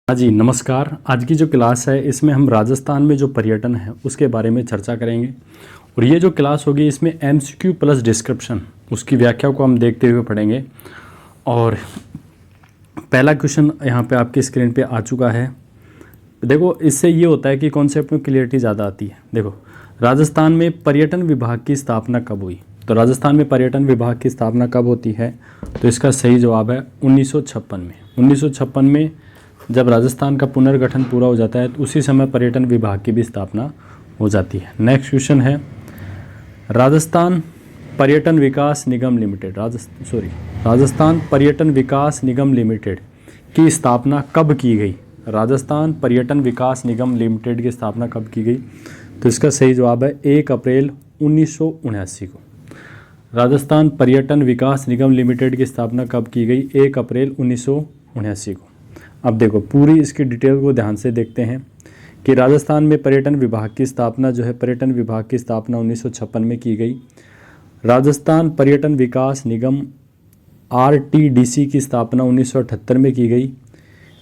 हाँ जी नमस्कार। आज की जो क्लास है इसमें हम राजस्थान में जो पर्यटन है उसके बारे में चर्चा करेंगे और ये जो क्लास होगी इसमें एमसीक्यू प्लस डिस्क्रिप्शन उसकी व्याख्या को हम देखते हुए पढ़ेंगे। और पहला क्वेश्चन यहाँ पे आपकी स्क्रीन पे आ चुका है। देखो इससे ये होता है कि कॉन्सेप्ट में क्लियरिटी ज़्यादा आती है। देखो राजस्थान में पर्यटन विभाग की स्थापना कब हुई, तो राजस्थान में पर्यटन विभाग की स्थापना कब होती है, तो इसका सही जवाब है 1956 में। 1956 में जब राजस्थान का पुनर्गठन पूरा हो जाता है तो उसी समय पर्यटन विभाग की भी स्थापना हो जाती है। नेक्स्ट क्वेश्चन है राजस्थान पर्यटन विकास निगम लिमिटेड राजस्थान पर्यटन विकास निगम लिमिटेड की स्थापना कब की गई। राजस्थान पर्यटन विकास निगम लिमिटेड की स्थापना कब की गई, तो इसका सही जवाब है 1 अप्रैल 1979 को। राजस्थान पर्यटन विकास निगम लिमिटेड की स्थापना कब की गई, 1 अप्रैल 1979 को। अब देखो पूरी इसकी डिटेल को ध्यान से देखते हैं कि राजस्थान में पर्यटन विभाग की स्थापना जो है, पर्यटन विभाग की स्थापना 1956 में की गई। राजस्थान पर्यटन विकास निगम आरटीडीसी की स्थापना 1978 में की गई।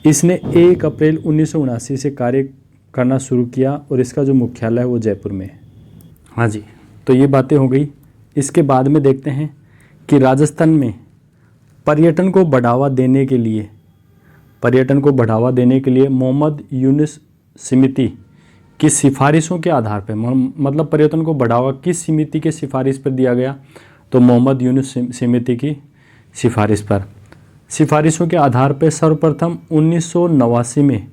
इसने 1 अप्रैल 1979 से कार्य करना शुरू किया और इसका जो मुख्यालय है वो जयपुर में है। हाँ जी, तो ये बातें हो गई। इसके बाद में देखते हैं कि राजस्थान में पर्यटन को बढ़ावा देने के लिए मोहम्मद यूनुस समिति की सिफारिशों के आधार पर, मतलब पर्यटन को बढ़ावा किस समिति के सिफारिश पर दिया गया, तो मोहम्मद यूनुस समिति की सिफारिशों के आधार पर सर्वप्रथम 1989 में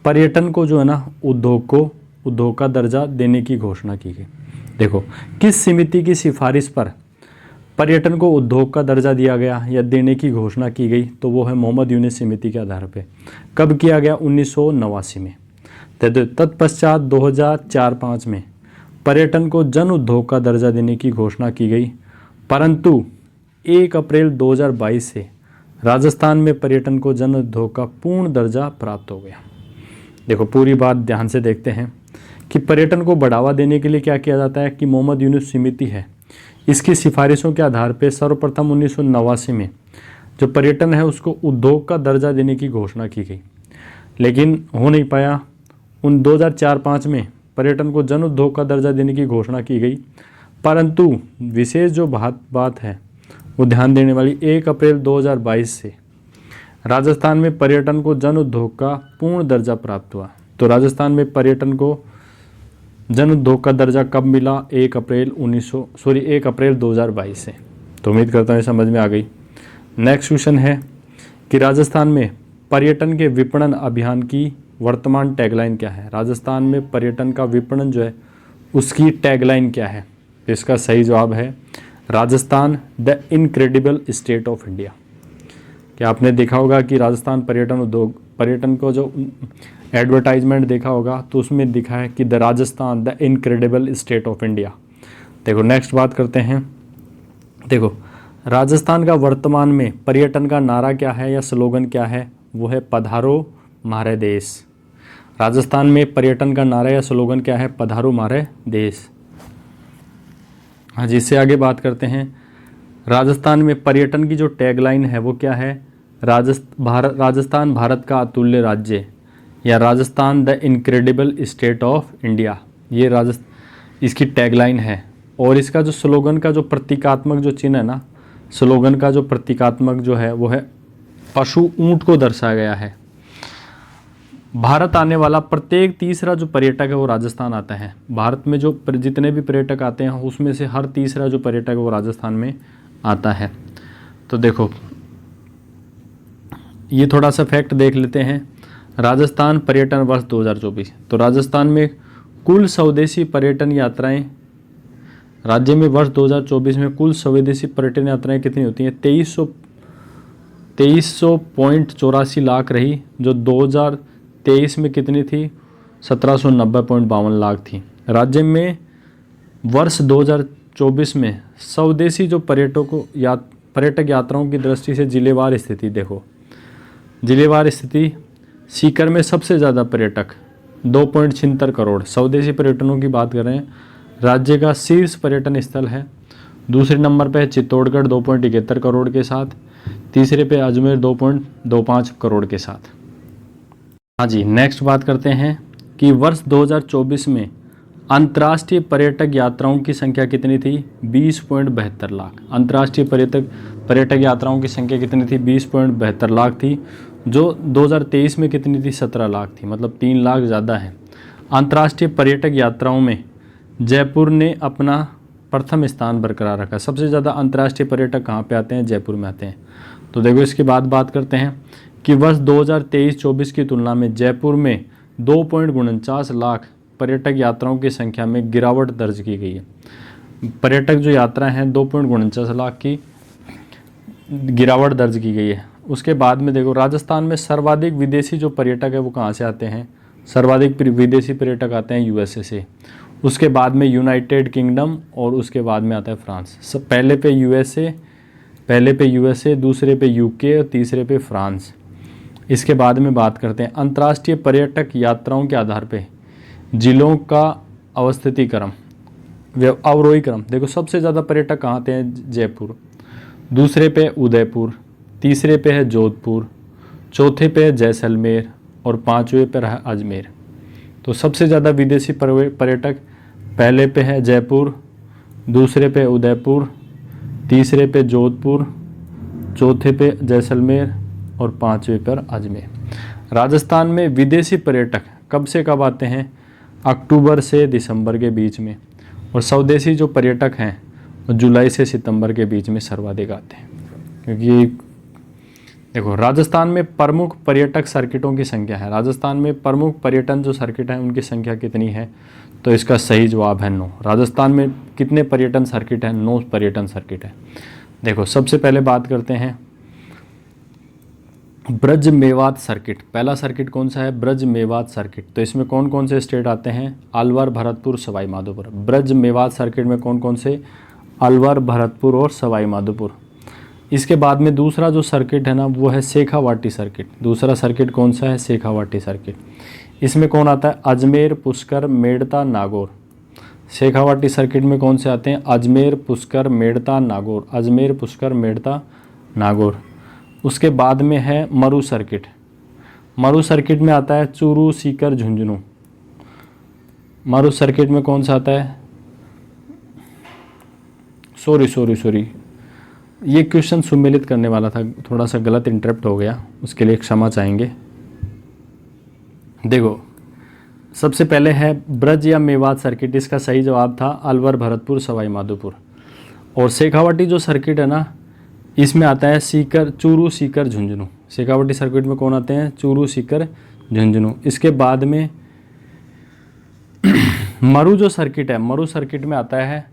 पर्यटन को जो है ना उद्योग का दर्जा देने की घोषणा की गई। देखो किस समिति की सिफारिश पर पर्यटन को उद्योग का दर्जा दिया गया या देने की घोषणा की गई, तो वो है मोहम्मद यूनुस समिति के आधार पे। कब किया गया, 1989 में। तत्पश्चात 2004-05 में पर्यटन को जन उद्योग का दर्जा देने की घोषणा की गई, परंतु 1 अप्रैल 2022 से राजस्थान में पर्यटन को जन उद्योग का पूर्ण दर्जा प्राप्त हो गया। देखो पूरी बात ध्यान से देखते हैं कि पर्यटन को बढ़ावा देने के लिए क्या किया जाता है कि मोहम्मद यूनुस समिति है, इसकी सिफारिशों के आधार पर सर्वप्रथम 1989 में जो पर्यटन है उसको उद्योग का दर्जा देने की घोषणा की गई, लेकिन हो नहीं पाया। 2004-05 में पर्यटन को जन उद्योग का दर्जा देने की घोषणा की गई, परंतु विशेष जो बात है वो ध्यान देने वाली, 1 अप्रैल 2022 से राजस्थान में पर्यटन को जन उद्योग का पूर्ण दर्जा प्राप्त हुआ। तो राजस्थान में पर्यटन को जन उद्योग का दर्जा कब मिला, 1 अप्रैल 2022 से। तो उम्मीद करता हूँ समझ में आ गई। नेक्स्ट क्वेश्चन है कि राजस्थान में पर्यटन के विपणन अभियान की वर्तमान टैगलाइन क्या है। राजस्थान में पर्यटन का विपणन जो है उसकी टैगलाइन क्या है, इसका सही जवाब है Rajasthan the incredible state of India. क्या आपने देखा होगा कि राजस्थान पर्यटन को जो एडवर्टाइजमेंट देखा होगा तो उसमें दिखा है कि the Rajasthan the incredible state of India. देखो नेक्स्ट बात करते हैं। देखो राजस्थान का वर्तमान में पर्यटन का नारा क्या है या स्लोगन क्या है, वो है पधारो म्हारे देश। राजस्थान में पर्यटन का नारा या स्लोगन क्या है, पधारो म्हारे देश। हाँ जी, इससे आगे बात करते हैं। राजस्थान में पर्यटन की जो टैगलाइन है वो क्या है, राजस्थान भारत का अतुल्य राज्य या Rajasthan the incredible state of India, ये इसकी टैगलाइन है। और इसका जो स्लोगन का जो प्रतीकात्मक जो चिन्ह है ना, स्लोगन का जो प्रतीकात्मक जो है वो है पशु ऊंट को दर्शाया गया है। भारत आने वाला प्रत्येक तीसरा जो पर्यटक है वो राजस्थान आता है। भारत में जो जितने भी पर्यटक आते हैं उसमें से हर तीसरा जो पर्यटक है वो राजस्थान में आता है। तो देखो ये थोड़ा सा फैक्ट देख लेते हैं। राजस्थान पर्यटन वर्ष 2024, तो राजस्थान में कुल स्वदेशी पर्यटन यात्राएं, राज्य में वर्ष 2024 में कुल स्वदेशी पर्यटन यात्राएं कितनी होती हैं, 2300.84 लाख रही, जो 2023 में कितनी थी, 1790.52 लाख थी। राज्य में वर्ष 2024 में स्वदेशी जो पर्यटक यात्राओं की दृष्टि से जिलेवार स्थिति देखो, जिलेवार स्थिति सीकर में सबसे ज़्यादा पर्यटक 2.76 करोड़ स्वदेशी पर्यटनों की बात कर रहे हैं। राज्य का शीर्ष पर्यटन स्थल है। दूसरे नंबर पर है चित्तौड़गढ़ 2.71 करोड़ के साथ, तीसरे पे अजमेर 2.25 करोड़ के साथ। हाँ जी, नेक्स्ट बात करते हैं कि वर्ष 2024 में अंतर्राष्ट्रीय पर्यटक यात्राओं की संख्या कितनी थी? 20.72 लाख। अंतर्राष्ट्रीय पर्यटक यात्राओं की संख्या कितनी थी? 20.72 लाख थी, जो 2023 में कितनी थी? 17 लाख थी, मतलब 3 लाख ज़्यादा है। अंतर्राष्ट्रीय पर्यटक यात्राओं में जयपुर ने अपना प्रथम स्थान बरकरार रखा। सबसे ज़्यादा अंतर्राष्ट्रीय पर्यटक कहाँ पे आते हैं? जयपुर में आते हैं। तो देखो इसके बाद बात करते हैं कि वर्ष 2023-24 की तुलना में जयपुर में 2.49 लाख पर्यटक यात्राओं की संख्या में गिरावट दर्ज की गई है। पर्यटक जो यात्रा हैं 2.49 लाख की गिरावट दर्ज की गई है। उसके बाद में देखो राजस्थान में सर्वाधिक विदेशी जो पर्यटक है वो कहाँ से आते हैं? सर्वाधिक विदेशी पर्यटक आते हैं यूएसए से। उसके बाद में यूनाइटेड किंगडम और उसके बाद में आता है फ्रांस। सब पहले पे यूएसए, दूसरे पे यूके और तीसरे पे फ्रांस। इसके बाद में बात करते हैं अंतर्राष्ट्रीय पर्यटक यात्राओं के आधार पे जिलों का अवस्थिति क्रम, अवरोही क्रम। देखो सबसे ज़्यादा पर्यटक कहाँ आते हैं? जयपुर, दूसरे पे उदयपुर, तीसरे पे है जोधपुर, चौथे पे है जैसलमेर और पाँचवें पे है अजमेर। तो सबसे ज़्यादा विदेशी पर्यटक पहले पे है जयपुर, दूसरे पे उदयपुर, तीसरे पे जोधपुर, चौथे पे जैसलमेर और पाँचवें पर अजमेर। राजस्थान में विदेशी पर्यटक कब से कब आते हैं? अक्टूबर से दिसंबर के बीच में। और स्वदेशी जो पर्यटक हैं वो जुलाई से सितंबर के बीच में सर्वाधिक आते हैं। क्योंकि देखो राजस्थान में प्रमुख पर्यटक सर्किटों की संख्या है। राजस्थान में प्रमुख पर्यटन जो सर्किट हैं उनकी संख्या कितनी है? तो इसका सही जवाब है 9। राजस्थान में कितने पर्यटन सर्किट हैं? 9 पर्यटन सर्किट है। देखो सबसे पहले बात करते हैं ब्रज मेवात सर्किट। पहला सर्किट कौन सा है? ब्रज मेवात सर्किट। तो इसमें कौन कौन से स्टेट आते हैं? अलवर, भरतपुर, सवाई माधोपुर। ब्रज मेवात सर्किट में कौन कौन से? अलवर, भरतपुर और सवाई माधोपुर। इसके बाद में दूसरा जो सर्किट है ना वो है शेखावाटी सर्किट। दूसरा सर्किट कौन सा है? शेखावाटी सर्किट। इसमें कौन आता है? अजमेर, पुष्कर, मेड़ता, नागौर। शेखावाटी सर्किट में कौन से आते हैं? अजमेर, पुष्कर, मेड़ता, नागौर। अजमेर, पुष्कर, मेड़ता, नागौर। उसके बाद में है मरु सर्किट। मरु सर्किट में आता है चूरू, सीकर, झुंझुनू। मरु सर्किट में कौन सा आता है? सॉरी, ये क्वेश्चन सुमेलित करने वाला था, थोड़ा सा गलत इंटरप्ट हो गया, उसके लिए क्षमा चाहेंगे। देखो सबसे पहले है ब्रज या मेवात सर्किट। इसका सही जवाब था अलवर, भरतपुर, सवाई माधोपुर। और शेखावाटी जो सर्किट है ना इसमें आता है चूरू, सीकर, झुंझुनू। शेखावाटी सर्किट में कौन आते हैं? चूरू, सीकर, झुंझुनू। इसके बाद में मरु जो सर्किट है, मरु सर्किट में आता है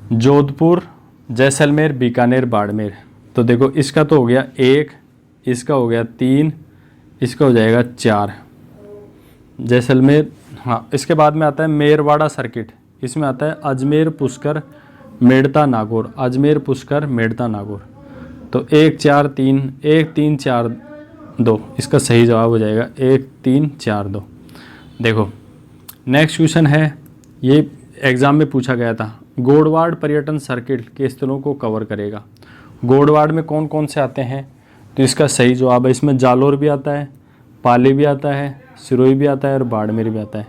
जोधपुर, जैसलमेर, बीकानेर, बाड़मेर। तो देखो इसका तो हो गया 1, इसका हो गया 3, इसका हो जाएगा 4 जैसलमेर। हाँ, इसके बाद में आता है मेरवाड़ा सर्किट। इसमें आता है अजमेर, पुष्कर, मेड़ता, नागौर। अजमेर, पुष्कर, मेड़ता, नागौर। तो 1 4 3 1 3 4 2 इसका सही जवाब हो जाएगा 1 3 4 2। देखो नेक्स्ट क्वेश्चन है, ये एग्ज़ाम में पूछा गया था। गोडवाड़ पर्यटन सर्किट के स्थलों को कवर करेगा। गोडवाड़ में कौन कौन से आते हैं? तो इसका सही जवाब है, इसमें जालोर भी आता है, पाली भी आता है, सिरोही भी आता है और बाड़मेर भी आता है।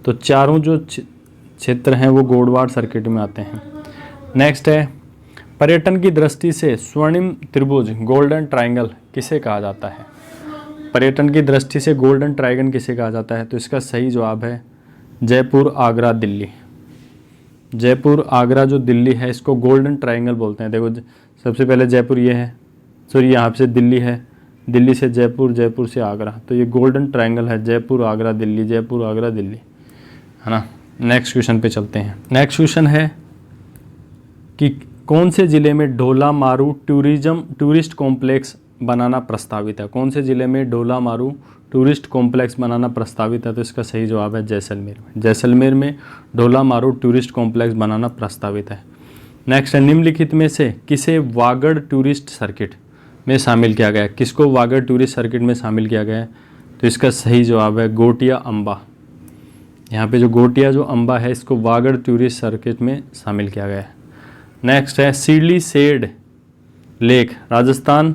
तो चारों जो क्षेत्र हैं वो गोडवाड़ सर्किट में आते हैं। नेक्स्ट है पर्यटन की दृष्टि से स्वर्णिम त्रिभुज, गोल्डन ट्रायंगल किसे कहा जाता है? पर्यटन की दृष्टि से गोल्डन ट्रायंगल किसे कहा जाता है? तो इसका सही जवाब है जयपुर, आगरा, दिल्ली। जयपुर, आगरा जो दिल्ली है इसको गोल्डन ट्रायंगल बोलते हैं। देखो सबसे पहले जयपुर ये है, सॉरी यहाँ से दिल्ली है, दिल्ली से जयपुर, जयपुर से आगरा। तो ये गोल्डन ट्रायंगल है, जयपुर, आगरा, दिल्ली, जयपुर, आगरा, दिल्ली, है ना। नेक्स्ट क्वेश्चन पे चलते हैं। नेक्स्ट क्वेश्चन है कि कौन से ज़िले में ढोला मारू टूरिस्ट कॉम्प्लेक्स बनाना प्रस्तावित है? कौन से ज़िले में ढोला मारू टूरिस्ट कॉम्प्लेक्स बनाना प्रस्तावित है? तो इसका सही जवाब है जैसलमेर में। जैसलमेर में ढोला मारू टूरिस्ट कॉम्प्लेक्स बनाना प्रस्तावित है। नेक्स्ट है निम्नलिखित में से किसे वागड़ टूरिस्ट सर्किट में शामिल किया गया है? किसको वागड़ टूरिस्ट सर्किट में शामिल किया गया है? तो इसका सही जवाब है गोटिया अम्बा। यहाँ पे जो गोटिया जो अम्बा है इसको वागड़ टूरिस्ट सर्किट में शामिल किया गया है। नेक्स्ट है सीडली सेड लेक राजस्थान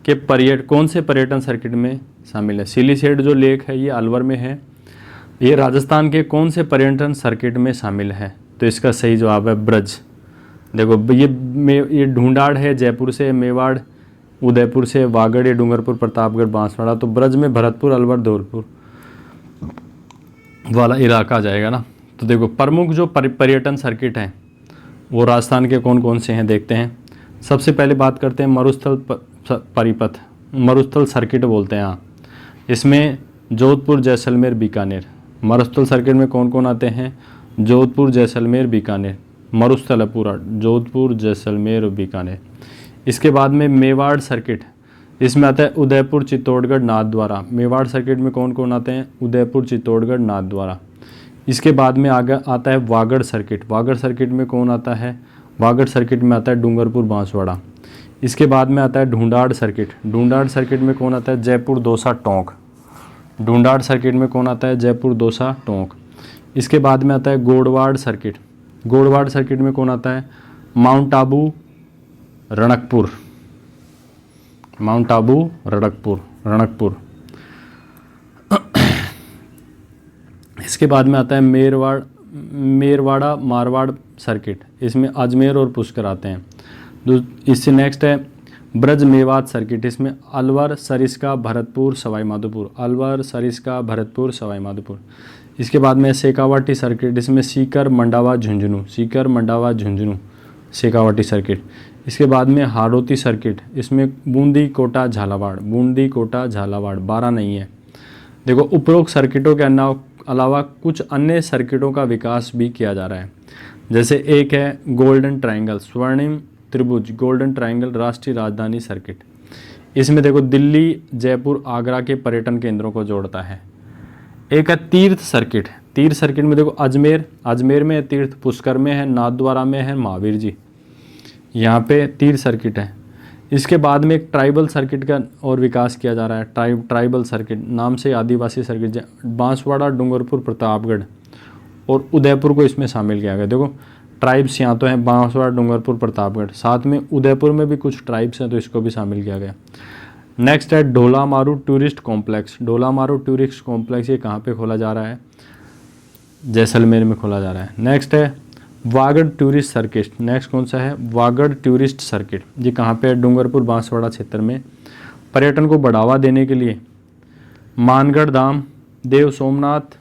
के कौन से पर्यटन सर्किट में शामिल है। सिलीसेट जो लेक है ये अलवर में है। ये राजस्थान के कौन से पर्यटन सर्किट में शामिल है? तो इसका सही जवाब है ब्रज। देखो ये ढूंढाड़ है जयपुर से, मेवाड़ उदयपुर से, वागड़ ये डूंगरपुर प्रतापगढ़ बांसवाड़ा। तो ब्रज में भरतपुर अलवर धौलपुर वाला इलाका आ जाएगा ना। तो देखो प्रमुख जो पर्यटन सर्किट हैं वो राजस्थान के कौन कौन से हैं देखते हैं। सबसे पहले बात करते हैं मरुस्थल परिपथ, मरुस्थल सर्किट बोलते हैं। हाँ, इसमें जोधपुर जैसलमेर बीकानेर। मरुस्थल सर्किट में कौन कौन आते हैं? जोधपुर जैसलमेर बीकानेर, मरुस्थल है पूरा, जोधपुर जैसलमेर और बीकानेर। इसके बाद में मेवाड़ सर्किट, इसमें आता है उदयपुर चित्तौड़गढ़ नाथद्वारा। मेवाड़ सर्किट में कौन कौन आते हैं? उदयपुर चित्तौड़गढ़ नाथद्वारा। इसके बाद में आगे आता है वागड़ सर्किट। वागड़ सर्किट में कौन आता है? वागड़ सर्किट में आता है डूंगरपुर बांसवाड़ा। इसके बाद में आता है ढूंढाड़ सर्किट। ढूंढाड़ सर्किट में कौन आता है? जयपुर दौसा टोंक। ढूंढाड़ सर्किट में कौन आता है? जयपुर दौसा टोंक। इसके बाद में आता है गोड़वाड़ सर्किट। गोड़वाड़ सर्किट में कौन आता है? माउंट आबू रणकपुर। माउंट आबू रणकपुर। इसके बाद में आता है मेरवाड़ा मारवाड़ सर्किट। इसमें अजमेर और पुष्कर आते हैं। इससे नेक्स्ट है ब्रज मेवात सर्किट। इसमें अलवर सरिस्का भरतपुर सवाई माधोपुर। अलवर सरिस्का भरतपुर सवाई माधोपुर। इसके बाद में शेखावाटी सर्किट। इसमें सीकर मंडावा झुंझुनू। सीकर मंडावा झुंझुनू शेखावाटी सर्किट। इसके बाद में हाड़ौती सर्किट। इसमें बूंदी कोटा झालावाड़। बूंदी कोटा झालावाड़ 12 नहीं है। देखो उपरोक्त सर्किटों के अलावा कुछ अन्य सर्किटों का विकास भी किया जा रहा है। जैसे एक है गोल्डन ट्रायंगल, स्वर्णिम त्रिभुज गोल्डन ट्रायंगल राष्ट्रीय राजधानी सर्किट। इसमें देखो दिल्ली जयपुर आगरा के पर्यटन केंद्रों को जोड़ता है। एक है तीर्थ सर्किट। तीर्थ सर्किट में देखो अजमेर में है तीर्थ, पुष्कर में है, नाथद्वारा में है, महावीर जी, यहाँ पे तीर्थ सर्किट है। इसके बाद में एक ट्राइबल सर्किट का और विकास किया जा रहा है। ट्राइबल सर्किट नाम से आदिवासी सर्किट, बांसवाड़ा डूंगरपुर प्रतापगढ़ और उदयपुर को इसमें शामिल किया गया। देखो ट्राइब्स यहाँ तो हैं बांसवाड़ा डूंगरपुर प्रतापगढ़, साथ में उदयपुर में भी कुछ ट्राइब्स हैं तो इसको भी शामिल किया गया। नेक्स्ट है Dhola Maru tourist complex. Dhola Maru tourist complex ये कहाँ पे खोला जा रहा है? जैसलमेर में खोला जा रहा है। नेक्स्ट है वागड़ टूरिस्ट सर्किट। नेक्स्ट कौन सा है? Vagad tourist circuit. ये कहाँ पे है? डूंगरपुर बांसवाड़ा क्षेत्र में। पर्यटन को बढ़ावा देने के लिए मानगढ़ धाम, देव सोमनाथ,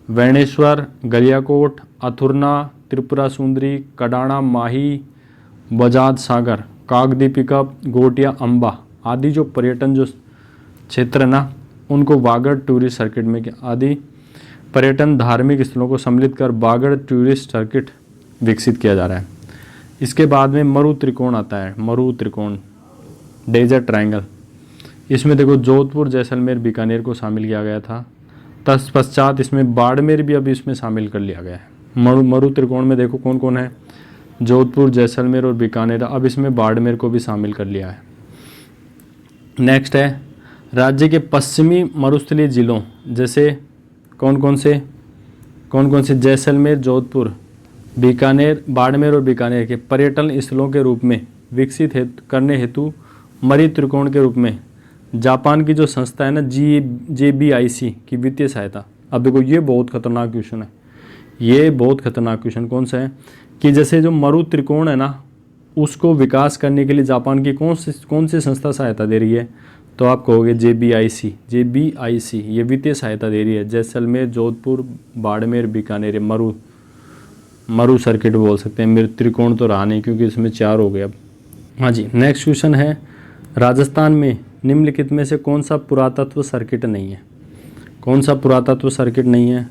वैणेश्वर, गलियाकोट, अथुरना, त्रिपुरा सुंदरी, कडाणा, माही, बजाज सागर, काकदीपिका, गोटिया, अम्बा आदि जो पर्यटन जो क्षेत्र है ना उनको वागड़ टूरिस्ट सर्किट में आदि पर्यटन धार्मिक स्थलों को सम्मिलित कर वागड़ टूरिस्ट सर्किट विकसित किया जा रहा है। इसके बाद में मरु त्रिकोण आता है। मरु त्रिकोण डेजर्ट ट्रायंगल। इसमें देखो जोधपुर जैसलमेर बीकानेर को शामिल किया गया था। तत्पश्चात इसमें बाड़मेर भी अभी इसमें शामिल कर लिया गया है। मरु त्रिकोण में देखो कौन कौन है? जोधपुर जैसलमेर और बीकानेर। अब इसमें बाड़मेर को भी शामिल कर लिया है। नेक्स्ट है राज्य के पश्चिमी मरुस्थलीय जिलों जैसे कौन कौन से? जैसलमेर, जोधपुर, बीकानेर, बाड़मेर और बीकानेर के पर्यटन स्थलों के रूप में विकसित करने हेतु मरी त्रिकोण के रूप में जापान की जो संस्था है ना JBIC की वित्तीय सहायता। अब देखो ये बहुत खतरनाक क्वेश्चन है। ये बहुत खतरनाक क्वेश्चन कौन सा है कि जैसे जो मरु त्रिकोण है ना उसको विकास करने के लिए जापान की कौन सी संस्था सहायता दे रही है? तो आप कहोगे JBIC ये वित्तीय सहायता दे रही है। जैसलमेर, जोधपुर, बाड़मेर, बीकानेर, मरु सर्किट बोल सकते हैं। मेरे त्रिकोण तो रहा नहीं क्योंकि इसमें 4 हो गए अब। हाँ जी, नेक्स्ट क्वेश्चन है राजस्थान में निम्नलिखित में से कौन सा पुरातत्व सर्किट नहीं है? कौन सा पुरातत्व सर्किट नहीं है?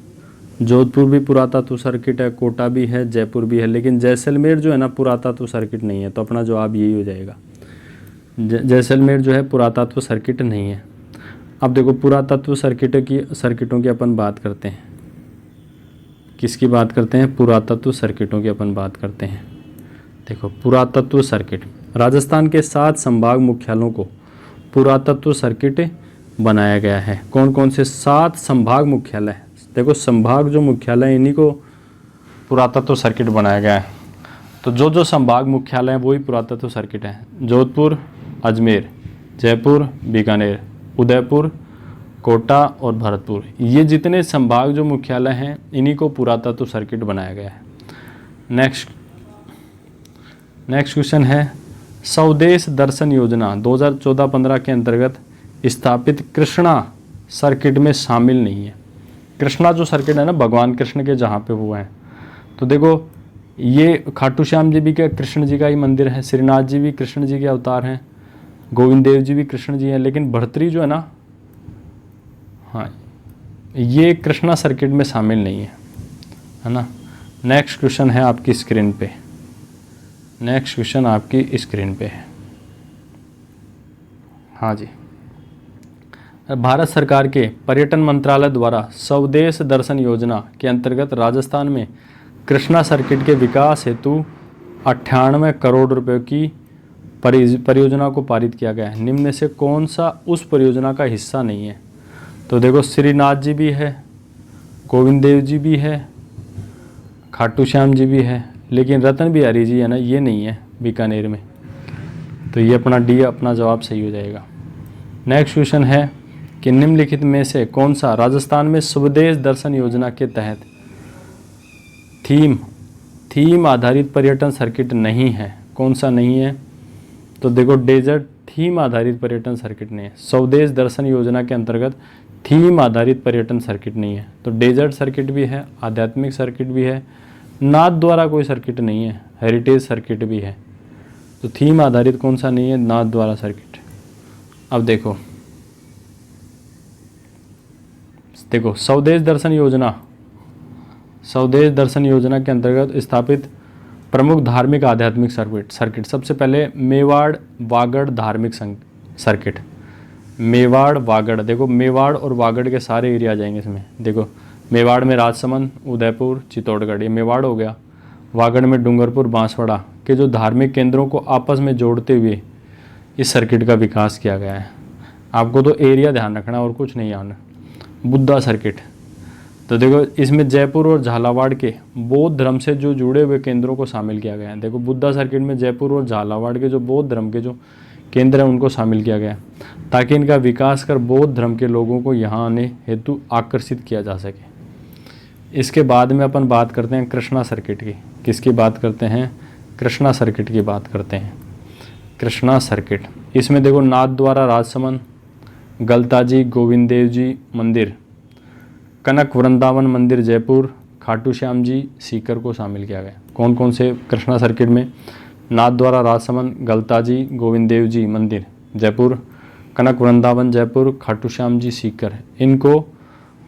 जोधपुर भी पुरातत्व सर्किट है, कोटा भी है, जयपुर भी है, लेकिन जैसलमेर जो है ना पुरातत्व सर्किट नहीं है। तो अपना जवाब यही हो जाएगा, जैसलमेर जो है पुरातत्व सर्किट नहीं है। अब देखो पुरातत्व सर्किटों की अपन बात करते हैं। किसकी बात करते हैं? पुरातत्व सर्किटों की अपन बात करते हैं। देखो पुरातत्व सर्किट, राजस्थान के 7 संभाग मुख्यालयों को पुरातत्व सर्किट बनाया गया है। कौन कौन से? 7 संभाग मुख्यालय। देखो संभाग जो मुख्यालय इन्हीं को पुरातत्व सर्किट बनाया गया है। तो जो संभाग मुख्यालय हैं वही पुरातत्व सर्किट है। जोधपुर, अजमेर, जयपुर, बीकानेर, उदयपुर, कोटा और भरतपुर, ये जितने संभाग जो मुख्यालय हैं इन्हीं को पुरातत्व सर्किट बनाया गया है। नेक्स्ट क्वेश्चन है, स्वदेश दर्शन योजना 2014-15 के अंतर्गत स्थापित कृष्णा सर्किट में शामिल नहीं है। कृष्णा जो सर्किट है ना, भगवान कृष्ण के जहाँ पे हुआ है, तो देखो ये खाटू श्याम जी भी क्या कृष्ण जी का ही मंदिर है, श्रीनाथ जी भी कृष्ण जी के अवतार हैं, गोविंद देव जी भी कृष्ण जी हैं, लेकिन भर्तरी जो है ना, हाँ ये कृष्णा सर्किट में शामिल नहीं है ना। नेक्स्ट क्वेश्चन है आपकी स्क्रीन पे, नेक्स्ट क्वेश्चन आपकी स्क्रीन पे है। हाँ जी, भारत सरकार के पर्यटन मंत्रालय द्वारा स्वदेश दर्शन योजना के अंतर्गत राजस्थान में कृष्णा सर्किट के विकास हेतु 98 करोड़ रुपए की परियोजना को पारित किया गया है। निम्न में से कौन सा उस परियोजना का हिस्सा नहीं है? तो देखो श्रीनाथ जी भी है, गोविंद देव जी भी है, खाटू श्याम जी भी है, लेकिन रतन बिहारी जी है ना, ये नहीं है बीकानेर में। तो ये अपना डी अपना जवाब सही हो जाएगा। नेक्स्ट क्वेश्चन है कि निम्नलिखित में से कौन सा राजस्थान में स्वदेश दर्शन योजना के तहत थीम आधारित पर्यटन सर्किट नहीं है? कौन सा नहीं है? तो देखो डेजर्ट थीम आधारित पर्यटन सर्किट नहीं है। स्वदेश दर्शन योजना के अंतर्गत थीम आधारित पर्यटन सर्किट नहीं है। तो डेजर्ट सर्किट भी है, आध्यात्मिक सर्किट भी है, नाथ द्वारा कोई सर्किट नहीं है, हेरिटेज सर्किट भी है। तो थीम आधारित कौन सा नहीं है? नाथ द्वारा सर्किट। अब देखो स्वदेश दर्शन योजना के अंतर्गत स्थापित प्रमुख धार्मिक आध्यात्मिक सर्किट सबसे पहले मेवाड़ वागड़ धार्मिक सर्किट। मेवाड़ वागड़, देखो मेवाड़ और वागड़ के सारे एरिया आ जाएंगे इसमें। देखो मेवाड़ में राजसमंद, उदयपुर, चित्तौड़गढ़, ये मेवाड़ हो गया। वागड़ में डूंगरपुर, बांसवाड़ा के जो धार्मिक केंद्रों को आपस में जोड़ते हुए इस सर्किट का विकास किया गया है। आपको तो एरिया ध्यान रखना और कुछ नहीं आना। बुद्धा सर्किट, तो देखो इसमें जयपुर और झालावाड़ के बौद्ध धर्म से जो जुड़े हुए केंद्रों को शामिल किया गया है। देखो बुद्धा सर्किट में जयपुर और झालावाड़ के जो बौद्ध धर्म के जो केंद्र हैं उनको शामिल किया गया ताकि इनका विकास कर बौद्ध धर्म के लोगों को यहाँ आने हेतु आकर्षित किया जा सके। इसके बाद में अपन बात करते हैं कृष्णा सर्किट की। किसकी बात करते हैं? कृष्णा सर्किट की बात करते हैं। कृष्णा सर्किट, इसमें देखो नाथ द्वारा राजसमंद, गलता जी गोविंद देव जी मंदिर, कनक वृंदावन मंदिर जयपुर, खाटू श्याम जी सीकर को शामिल किया गया। कौन कौन से कृष्णा सर्किट में? नाथ द्वारा राजसमंद, गलता जी गोविंद देव जी मंदिर जयपुर, कनक वृंदावन जयपुर, खाटू श्याम जी सीकर, इनको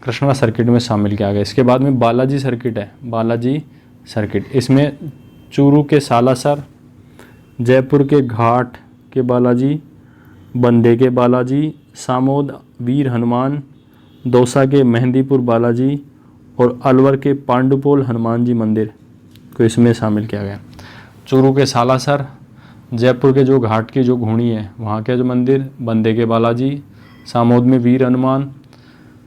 कृष्णा सर्किट में शामिल किया गया। इसके बाद में बालाजी सर्किट है। बालाजी सर्किट, इसमें चूरू के सालासर, जयपुर के घाट के बालाजी, बंदे के बालाजी, सामोद वीर हनुमान, दौसा के मेहंदीपुर बालाजी और अलवर के पांडुपोल हनुमान जी मंदिर को इसमें शामिल किया गया। चूरू के सालासर, जयपुर के जो घाट की जो घूणी है वहाँ के जो मंदिर, बंदे के बालाजी, सामोद में वीर हनुमान,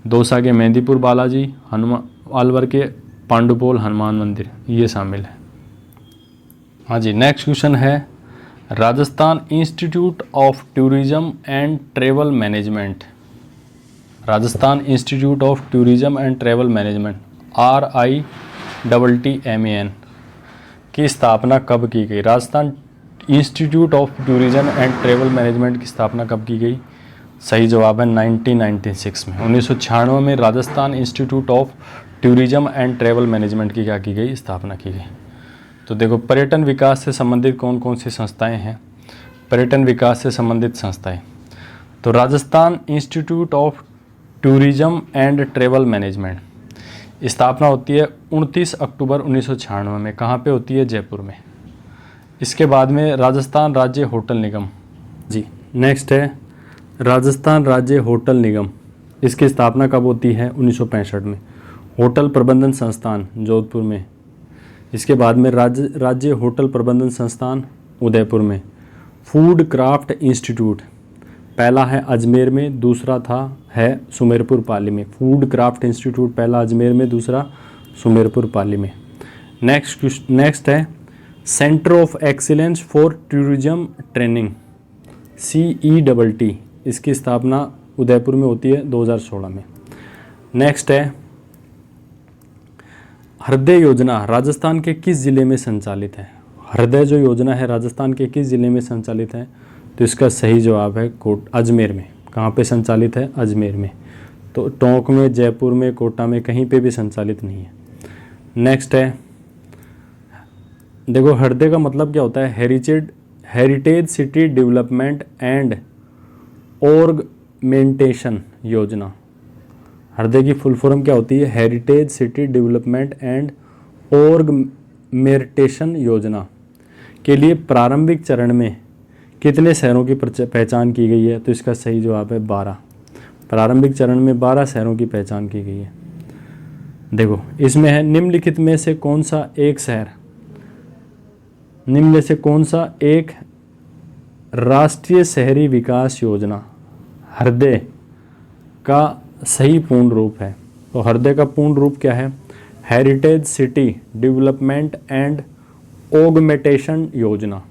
दौसा के मेहंदीपुर बालाजी, अलवर के पांडुपोल हनुमान मंदिर, ये शामिल है। हाँ जी, नेक्स्ट क्वेश्चन है Rajasthan institute of tourism and travel management. Rajasthan institute of tourism and travel management RITTMAN की स्थापना कब की गई? Rajasthan institute of tourism and travel management की स्थापना कब की गई? सही जवाब है 1996 में। 1996 में Rajasthan institute of tourism and travel management की क्या की गई? स्थापना की गई। तो देखो पर्यटन विकास से संबंधित कौन कौन सी संस्थाएं हैं? पर्यटन विकास से संबंधित संस्थाएं, तो Rajasthan institute of tourism and travel management स्थापना होती है 29 अक्टूबर 1996 में। कहाँ पे होती है? जयपुर में। इसके बाद में राजस्थान राज्य होटल निगम जी। नेक्स्ट है राजस्थान राज्य होटल निगम, इसकी स्थापना कब होती है? 1965 में। होटल प्रबंधन संस्थान जोधपुर में। इसके बाद में राज्य होटल प्रबंधन संस्थान उदयपुर में। फूड क्राफ्ट इंस्टीट्यूट, पहला है अजमेर में, दूसरा है सुमेरपुर पाली में। फूड क्राफ्ट इंस्टीट्यूट पहला अजमेर में, दूसरा सुमेरपुर पाली में। नेक्स्ट है centre of excellence for tourism training CETT, इसकी स्थापना उदयपुर में होती है 2016 में। नेक्स्ट है हृदय योजना राजस्थान के किस जिले में संचालित है? हृदय जो योजना है राजस्थान के किस जिले में संचालित है? तो इसका सही जवाब है अजमेर में। कहाँ पे संचालित है? अजमेर में। तो टोंक में, जयपुर में, कोटा में कहीं पे भी संचालित नहीं है। नेक्स्ट है, देखो हृदय का मतलब क्या होता है? हेरिटेज सिटी डेवलपमेंट एंड ऑर्गमेंटेशन योजना। हृदय की फुल फॉर्म क्या होती है? हेरिटेज सिटी डेवलपमेंट एंड ऑर्गमेंटेशन योजना के लिए प्रारंभिक चरण में कितने शहरों की पहचान की गई है? तो इसका सही जवाब है 12। प्रारंभिक चरण में 12 शहरों की पहचान की गई है। देखो इसमें है निम्नलिखित में से कौन सा एक शहर, निम्न में से कौन सा एक राष्ट्रीय शहरी विकास योजना हृदय का सही पूर्ण रूप है? तो हृदय का पूर्ण रूप क्या है? Heritage city development and augmentation योजना।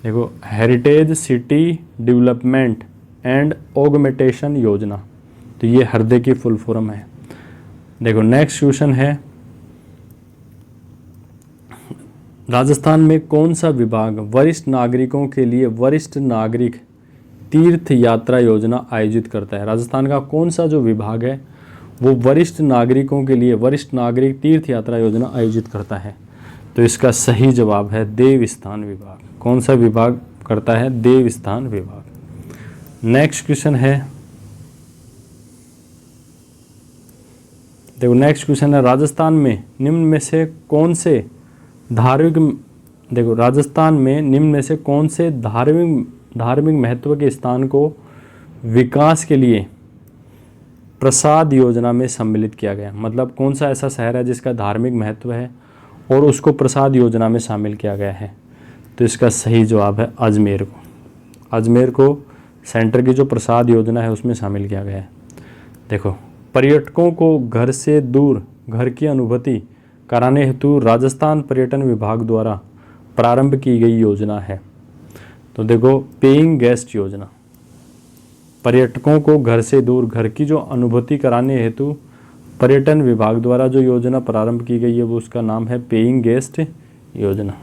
देखो heritage city development and augmentation योजना, तो ये हृदय की फुल फॉर्म है। देखो नेक्स्ट क्वेश्चन है, राजस्थान में कौन सा विभाग वरिष्ठ नागरिकों के लिए वरिष्ठ नागरिक तीर्थ यात्रा योजना आयोजित करता है? राजस्थान का कौन सा जो विभाग है वो वरिष्ठ नागरिकों के लिए वरिष्ठ नागरिक तीर्थ यात्रा योजना आयोजित करता है? तो इसका सही जवाब है देवस्थान विभाग। कौन सा विभाग करता है? देवस्थान विभाग। नेक्स्ट क्वेश्चन है, देखो नेक्स्ट क्वेश्चन है, राजस्थान में निम्न में से कौन से धार्मिक, देखो राजस्थान में निम्न में से कौन से धार्मिक महत्व के स्थान को विकास के लिए प्रसाद योजना में सम्मिलित किया गया? मतलब कौन सा ऐसा शहर है जिसका धार्मिक महत्व है और उसको प्रसाद योजना में शामिल किया गया है? तो इसका सही जवाब है अजमेर को। अजमेर को सेंटर की जो प्रसाद योजना है उसमें शामिल किया गया है। देखो पर्यटकों को घर से दूर घर की अनुभूति कराने हेतु राजस्थान पर्यटन विभाग द्वारा प्रारंभ की गई योजना है। तो देखो पेइंग गेस्ट योजना, पर्यटकों को घर से दूर घर की जो अनुभूति कराने हेतु पर्यटन विभाग द्वारा जो योजना प्रारंभ की गई है वो उसका नाम है पेइंग गेस्ट योजना।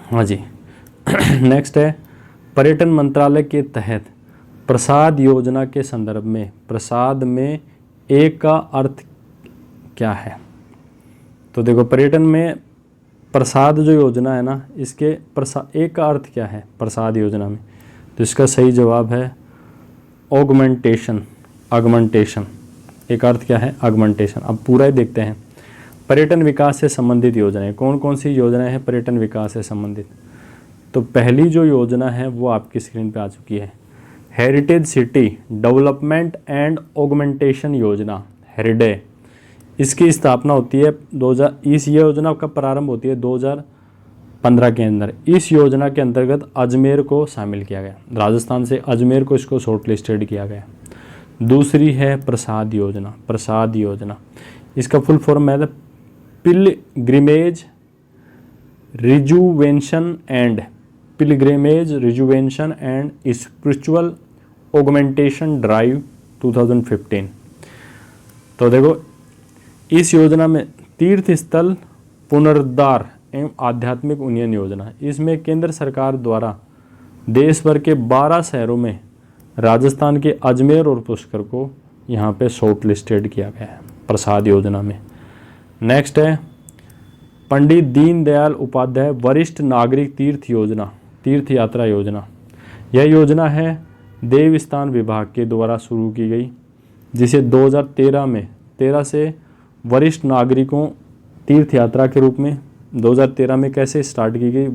हाँ जी। नेक्स्ट है, पर्यटन मंत्रालय के तहत प्रसाद योजना के संदर्भ में प्रसाद में एक का अर्थ क्या है? तो देखो पर्यटन में प्रसाद जो योजना है ना, इसके एक का अर्थ क्या है प्रसाद योजना में? तो इसका सही जवाब है ऑगमेंटेशन। ऑगमेंटेशन एक अर्थ क्या है? ऑगमेंटेशन। अब पूरा ही देखते हैं। पर्यटन विकास से संबंधित योजनाएं, कौन कौन सी योजनाएं हैं पर्यटन विकास से संबंधित? तो पहली जो योजना है वो आपकी स्क्रीन पे आ चुकी है, heritage city development and augmentation योजना, हेरिडे। इसकी स्थापना होती है 2000, इस योजना का प्रारंभ होती है 2015 के अंदर। इस योजना के अंतर्गत अजमेर को शामिल किया गया, राजस्थान से अजमेर को इसको शॉर्ट लिस्टेड किया गया। दूसरी है प्रसाद योजना। प्रसाद योजना इसका फुल फॉर्म है pilgrimage rejuvenation and spiritual augmentation drive 2015। तो देखो इस योजना में तीर्थ स्थल पुनरुद्धार एवं आध्यात्मिक उन्नयन योजना, इसमें केंद्र सरकार द्वारा देश भर के 12 शहरों में राजस्थान के अजमेर और पुष्कर को यहाँ पे शॉर्ट लिस्टेड किया गया है प्रसाद योजना में। नेक्स्ट है पंडित दीनदयाल उपाध्याय वरिष्ठ नागरिक तीर्थ यात्रा योजना। यह योजना है देवस्थान विभाग के द्वारा शुरू की गई, जिसे 2013 से वरिष्ठ नागरिकों तीर्थ यात्रा के रूप में 2013 में कैसे स्टार्ट की गई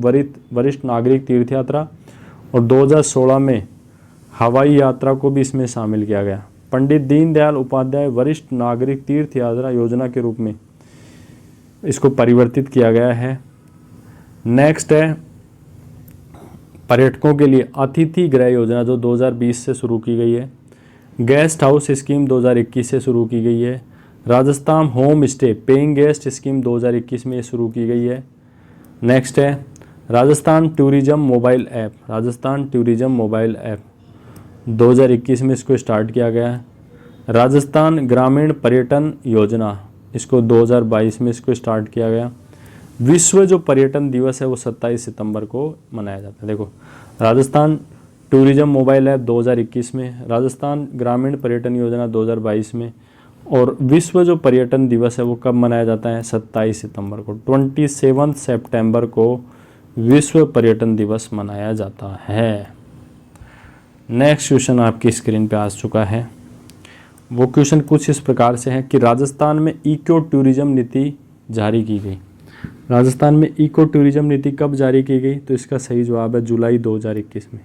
वरिष्ठ नागरिक तीर्थ यात्रा, और 2016 में हवाई यात्रा को भी इसमें शामिल किया गया। पंडित दीनदयाल उपाध्याय वरिष्ठ नागरिक तीर्थ यात्रा योजना के रूप में इसको परिवर्तित किया गया है। नेक्स्ट है पर्यटकों के लिए अतिथि गृह योजना जो 2020 से शुरू की गई है। गेस्ट हाउस स्कीम 2021 से शुरू की गई है। Rajasthan home stay paying guest scheme 2021 में शुरू की गई है। नेक्स्ट है Rajasthan tourism mobile app. Rajasthan tourism mobile app 2021 में इसको स्टार्ट किया गया है। राजस्थान ग्रामीण पर्यटन योजना, इसको 2022 में इसको स्टार्ट किया गया। विश्व जो पर्यटन दिवस है वो 27 सितंबर को मनाया जाता है। देखो, राजस्थान टूरिज्म मोबाइल ऐप 2021 में, राजस्थान ग्रामीण पर्यटन योजना 2022 में, और विश्व जो पर्यटन दिवस है वो कब मनाया जाता है? 27 सितंबर को। 27 सितंबर को विश्व पर्यटन दिवस मनाया जाता है। नेक्स्ट क्वेश्चन आपकी स्क्रीन पे आ चुका है। वो क्वेश्चन कुछ इस प्रकार से है कि राजस्थान में इको टूरिज्म नीति जारी की गई। राजस्थान में इको टूरिज्म नीति कब जारी की गई? तो इसका सही जवाब है जुलाई 2021 में।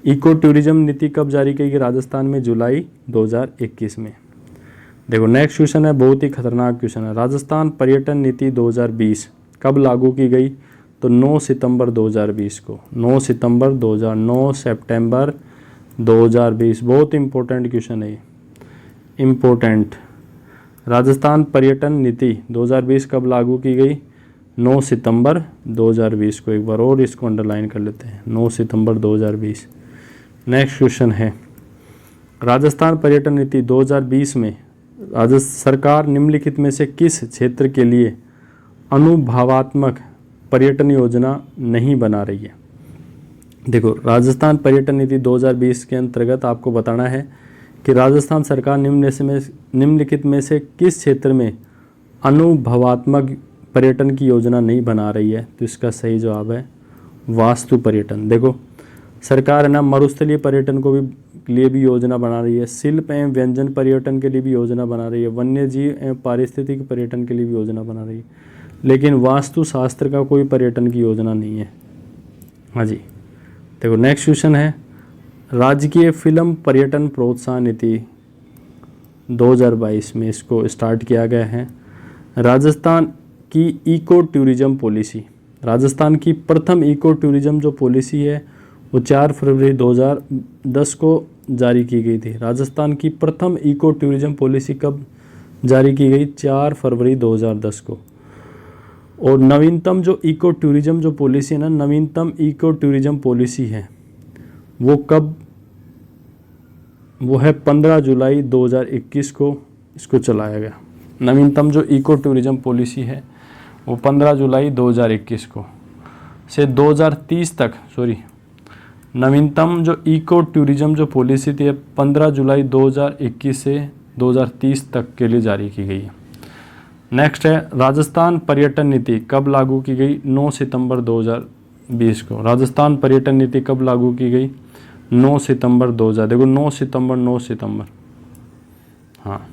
इको टूरिज्म नीति कब जारी की गई राजस्थान में? जुलाई 2021 में। देखो, नेक्स्ट क्वेश्चन है, बहुत ही खतरनाक क्वेश्चन है। राजस्थान पर्यटन नीति 2020 कब लागू की गई? तो 9 सितंबर 2020 को। 9 सितंबर 2020। बहुत इंपॉर्टेंट क्वेश्चन है ये, इम्पोर्टेंट। राजस्थान पर्यटन नीति 2020 कब लागू की गई? 9 सितंबर 2020 को। एक बार और इसको अंडरलाइन कर लेते हैं, 9 सितंबर 2020। नेक्स्ट क्वेश्चन है, राजस्थान पर्यटन नीति 2020 में सरकार निम्नलिखित में से किस क्षेत्र के लिए अनुभवात्मक पर्यटन योजना नहीं बना रही है? देखो, राजस्थान पर्यटन नीति 2020 के अंतर्गत आपको बताना है कि राजस्थान सरकार निम्नलिखित में से किस क्षेत्र में अनुभवात्मक पर्यटन की योजना नहीं बना रही है? तो इसका सही जवाब है वास्तु पर्यटन। देखो, सरकार है ना मरुस्थलीय पर्यटन को भी लिए भी योजना बना रही है, शिल्प एवं व्यंजन पर्यटन के लिए भी योजना बना रही है, वन्य जीव एवं पारिस्थितिक पर्यटन के लिए भी योजना बना रही है, लेकिन वास्तु शास्त्र का कोई पर्यटन की योजना नहीं है। हाँ जी। देखो, नेक्स्ट क्वेश्चन है, राजकीय फिल्म पर्यटन प्रोत्साहन नीति 2022 में इसको स्टार्ट किया गया है। राजस्थान की इको टूरिज्म पॉलिसी, राजस्थान की प्रथम इको टूरिज्म जो पॉलिसी है वो 4 फरवरी 2010 को जारी की गई थी। राजस्थान की प्रथम इको टूरिज्म पॉलिसी कब जारी की गई? 4 फरवरी 2010 को। और नवीनतम जो इको टूरिज्म जो पॉलिसी है ना, नवीनतम इको टूरिज्म पॉलिसी है वो कब? वो है 15 जुलाई 2021 को इसको चलाया गया। नवीनतम जो इको टूरिज्म पॉलिसी है वो 15 जुलाई 2021 को से 2030 तक, नवीनतम जो इको टूरिज्म जो पॉलिसी थी 15 जुलाई 2021 से 2030 तक के लिए जारी की गई है। नेक्स्ट है, राजस्थान पर्यटन नीति कब लागू की गई? 9 सितंबर 2020 को। राजस्थान पर्यटन नीति कब लागू की गई? 9 सितंबर 2000। देखो, 9 सितंबर। हाँ,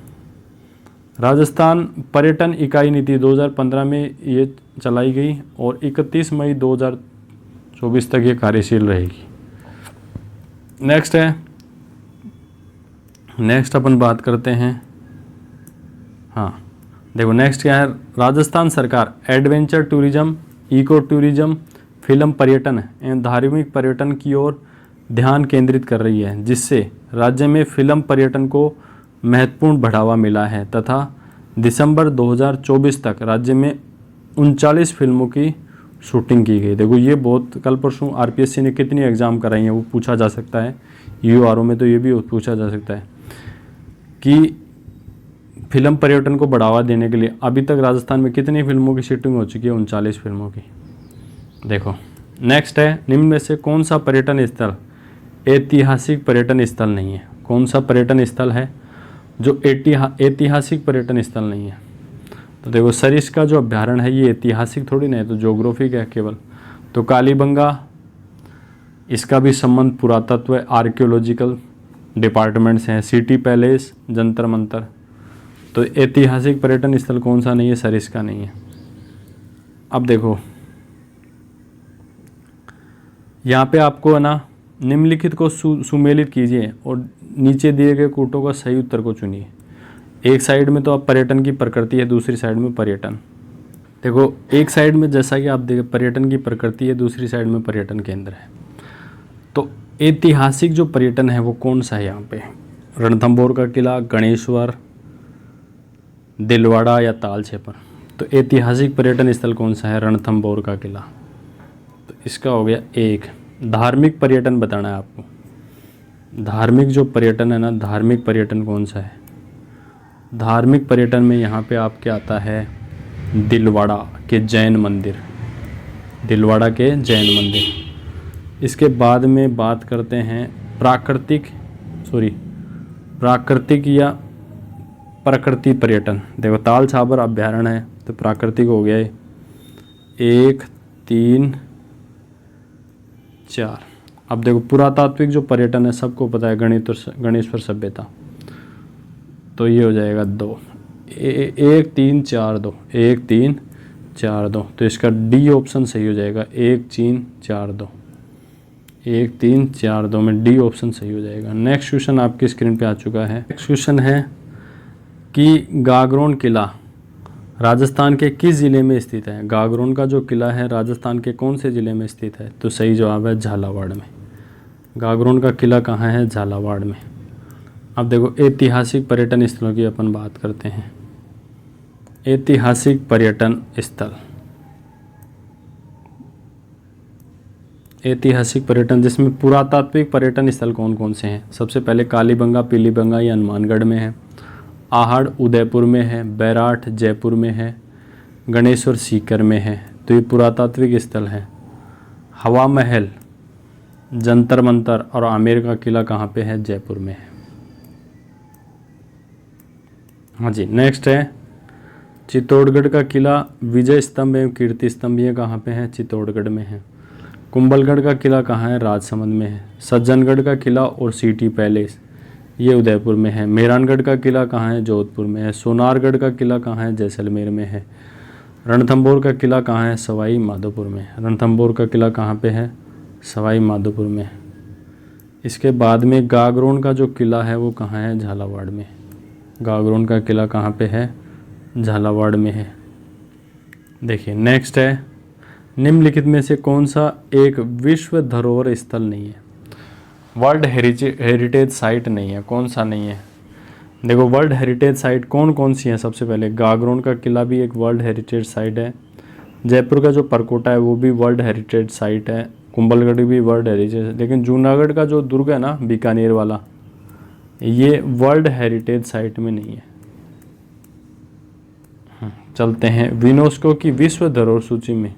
राजस्थान पर्यटन इकाई नीति 2015 में ये चलाई गई और 31 मई 2024 तक ये कार्यशील रहेगी। नेक्स्ट अपन बात करते हैं। हाँ, देखो, नेक्स्ट क्या है, राजस्थान सरकार adventure tourism, eco tourism, film पर्यटन एवं धार्मिक पर्यटन की ओर ध्यान केंद्रित कर रही है, जिससे राज्य में फिल्म पर्यटन को महत्वपूर्ण बढ़ावा मिला है तथा दिसंबर 2024 तक राज्य में 39 फिल्मों की शूटिंग की गई। देखो, ये बहुत कल परसों आरपीएससी ने कितनी एग्ज़ाम कराई हैं वो पूछा जा सकता है, यूआरओ में तो ये भी पूछा जा सकता है कि फिल्म पर्यटन को बढ़ावा देने के लिए अभी तक राजस्थान में कितनी फिल्मों की शूटिंग हो चुकी है? 39 फिल्मों की। देखो, नेक्स्ट है, निम्न में से कौन सा पर्यटन स्थल ऐतिहासिक पर्यटन स्थल नहीं है? कौन सा पर्यटन स्थल है जो ऐतिहासिक पर्यटन स्थल नहीं है? तो देखो, सरिस्का का जो अभ्यारण्य है ये ऐतिहासिक थोड़ी ना है, तो ज्योग्राफिक है केवल। तो कालीबंगा, इसका भी संबंध पुरातत्व आर्कियोलॉजिकल डिपार्टमेंट से है। City palace, Jantar Mantar. तो ऐतिहासिक पर्यटन स्थल कौन सा नहीं है? सरिस्का नहीं है। अब देखो, यहाँ पे आपको है ना निम्नलिखित को सुमेलित कीजिए और नीचे दिए गए कूटों का सही उत्तर को चुनिए। एक साइड में तो अब पर्यटन की प्रकृति है, दूसरी साइड में पर्यटन। देखो, एक साइड में जैसा कि आप देखें पर्यटन की प्रकृति है, दूसरी साइड में पर्यटन केंद्र है। तो ऐतिहासिक जो पर्यटन है वो कौन सा है यहाँ पे? रणथंभौर का किला, गणेश्वर, दिलवाड़ा या ताल छेपर। तो ऐतिहासिक पर्यटन स्थल कौन सा है? रणथंभौर का किला। तो इसका हो गया एक। धार्मिक पर्यटन बताना है आपको। धार्मिक जो पर्यटन है ना, धार्मिक पर्यटन कौन सा है? धार्मिक पर्यटन में यहाँ पे आपके आता है दिलवाड़ा के जैन मंदिर, दिलवाड़ा के जैन मंदिर। इसके बाद में बात करते हैं प्राकृतिक या प्रकृति पर्यटन। देखो ताल छाबर अभ्यारण्य है तो प्राकृतिक हो गया है 1 3 4। अब देखो पुरातात्विक जो पर्यटन है सबको पता है, गणेश्वर सभ्यता, तो ये हो जाएगा 2। 1 3 4 2, 1 3 4 2, तो इसका डी ऑप्शन सही हो जाएगा। 1 3 4 2, 1 3 4 2 में डी ऑप्शन सही हो जाएगा। नेक्स्ट क्वेश्चन आपकी स्क्रीन पे आ चुका है। नेक्स्ट क्वेश्चन है कि गागरोन किला राजस्थान के किस ज़िले में स्थित है? गागरोन का जो किला है राजस्थान के कौन से ज़िले में स्थित है? तो सही जवाब है झालावाड़ में। गागरोन का किला कहाँ है? झालावाड़ में। अब देखो ऐतिहासिक पर्यटन स्थलों की अपन बात करते हैं। ऐतिहासिक पर्यटन स्थल, ऐतिहासिक पर्यटन जिसमें पुरातात्विक पर्यटन स्थल कौन कौन से हैं? सबसे पहले कालीबंगा, पीलीबंगा ये हनुमानगढ़ में है, आहड़ उदयपुर में है, बैराठ जयपुर में है, गणेश्वर सीकर में है, तो ये पुरातात्विक स्थल है। हवा महल, जंतर मंतर और आमेर का किला कहाँ पे है? जयपुर में है। हाँ जी, नेक्स्ट है चित्तौड़गढ़ का किला, विजय स्तंभ एवं कीर्ति स्तंभ ये कहाँ पे है? चित्तौड़गढ़ में है। कुंभलगढ़ का किला कहाँ है? राजसमंद में है। सज्जनगढ़ का किला और सिटी पैलेस ये उदयपुर में है। मेहरानगढ़ का किला कहाँ है? जोधपुर में है। सोनारगढ़ का किला कहाँ है? जैसलमेर में है। रणथंभौर का किला कहाँ है? सवाई माधोपुर में। रणथंभौर का किला कहाँ पे है? सवाई माधोपुर में। इसके बाद में गागरोन का जो किला है वो कहाँ है? झालावाड़ में। गागरोन का किला कहाँ पे है? झालावाड़ में है। देखिए नेक्स्ट है, निम्नलिखित में से कौन सा एक विश्व धरोहर स्थल नहीं है? वर्ल्ड हेरिटेज साइट नहीं है, कौन सा नहीं है? देखो वर्ल्ड हेरिटेज साइट कौन कौन सी है? सबसे पहले गागरोन का किला भी एक वर्ल्ड हेरिटेज साइट है। जयपुर का जो परकोटा है वो भी वर्ल्ड हेरिटेज साइट है। कुंभलगढ़ भी वर्ल्ड हेरिटेज है। लेकिन जूनागढ़ का जो दुर्ग है ना बीकानेर वाला, ये वर्ल्ड हेरिटेज साइट में नहीं है। चलते हैं यूनेस्को की विश्व धरोहर सूची में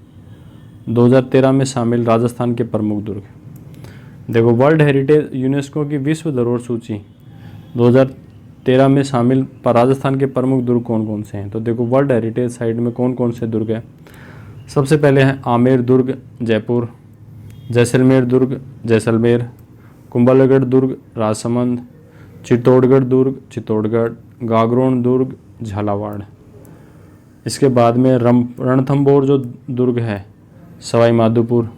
2013 में शामिल राजस्थान के प्रमुख दुर्ग। देखो वर्ल्ड हेरिटेज यूनेस्को की विश्व धरोहर सूची 2013 में शामिल राजस्थान के प्रमुख दुर्ग कौन कौन से हैं? तो देखो वर्ल्ड हेरिटेज साइट में कौन कौन से दुर्ग हैं? सबसे पहले हैं आमेर दुर्ग जयपुर, जैसलमेर दुर्ग जैसलमेर, कुंभलगढ़ दुर्ग राजसमंद, चित्तौड़गढ़ दुर्ग चित्तौड़गढ़, गागरोन दुर्ग झालावाड़। इसके बाद में रणथंभौर जो दुर्ग है सवाई माधोपुर,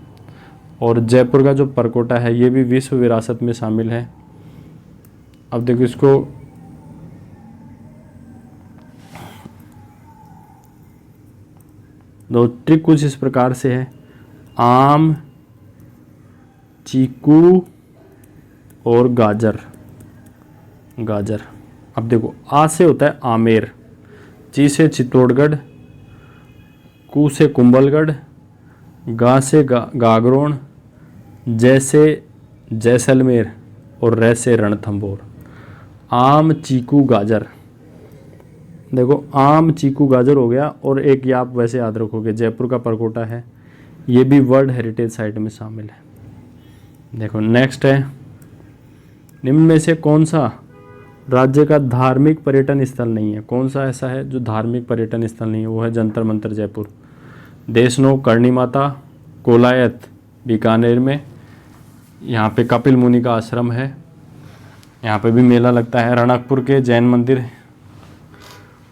और जयपुर का जो परकोटा है ये भी विश्व विरासत में शामिल है। अब देखो इसको दो ट्रिक कुछ इस प्रकार से है, आम, चीकू और गाजर। अब देखो आ से होता है आमेर, ची से चित्तौड़गढ़, कू से कुंभलगढ़, गा से गागरोन, जै से जैसलमेर और रै से रणथंभौर। आम चीकू गाजर। देखो आम चीकू गाजर हो गया। और एक ये आप वैसे याद रखोगे जयपुर का परकोटा है, ये भी वर्ल्ड हेरिटेज साइट में शामिल है। देखो नेक्स्ट है, निम्न में से कौन सा राज्य का धार्मिक पर्यटन स्थल नहीं है? कौन सा ऐसा है जो धार्मिक पर्यटन स्थल नहीं है? वो है जंतर मंतर जयपुर, देशनोक करणी माता, कोलायत बीकानेर में, यहाँ पे कपिल मुनि का आश्रम है, यहाँ पे भी मेला लगता है, रणकपुर के जैन मंदिर।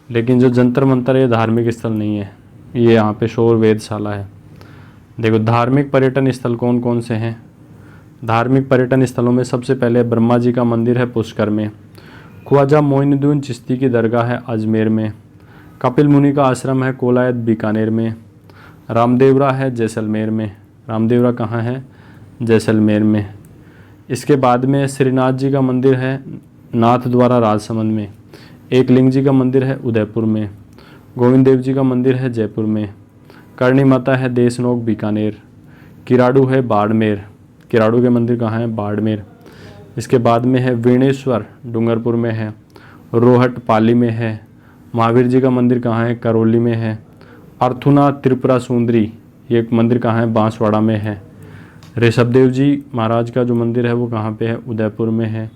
लेकिन जो जंतर मंतर ये धार्मिक स्थल नहीं है, ये यहाँ पे शोर वेधशाला है। देखो धार्मिक पर्यटन स्थल कौन कौन से हैं? धार्मिक पर्यटन स्थलों में सबसे पहले ब्रह्मा जी का मंदिर है पुष्कर में, ख्वाजा मोइनुद्दीन चिश्ती की दरगाह है अजमेर में, कपिल मुनि का आश्रम है कोलायत बीकानेर में, रामदेवरा है जैसलमेर में। रामदेवरा कहाँ है? जैसलमेर में। इसके बाद में श्रीनाथ जी का मंदिर है नाथ द्वारा राजसमंद में, एकलिंग जी का मंदिर है उदयपुर में, गोविंद देव जी का मंदिर है जयपुर में, करणी माता है देशनोक बीकानेर, किराड़ू है बाड़मेर। किराड़ू के मंदिर कहाँ है? बाड़मेर। इसके बाद में है वीणेश्वर, डूंगरपुर में है। रोहट, पाली में है। महावीर जी का मंदिर कहाँ है? करौली में है। अर्थुनाथ त्रिपुरा सुंदरी, ये एक मंदिर कहाँ है? बांसवाड़ा में है। ऋषभदेव जी महाराज का जो मंदिर है वो कहाँ पे है? उदयपुर में है।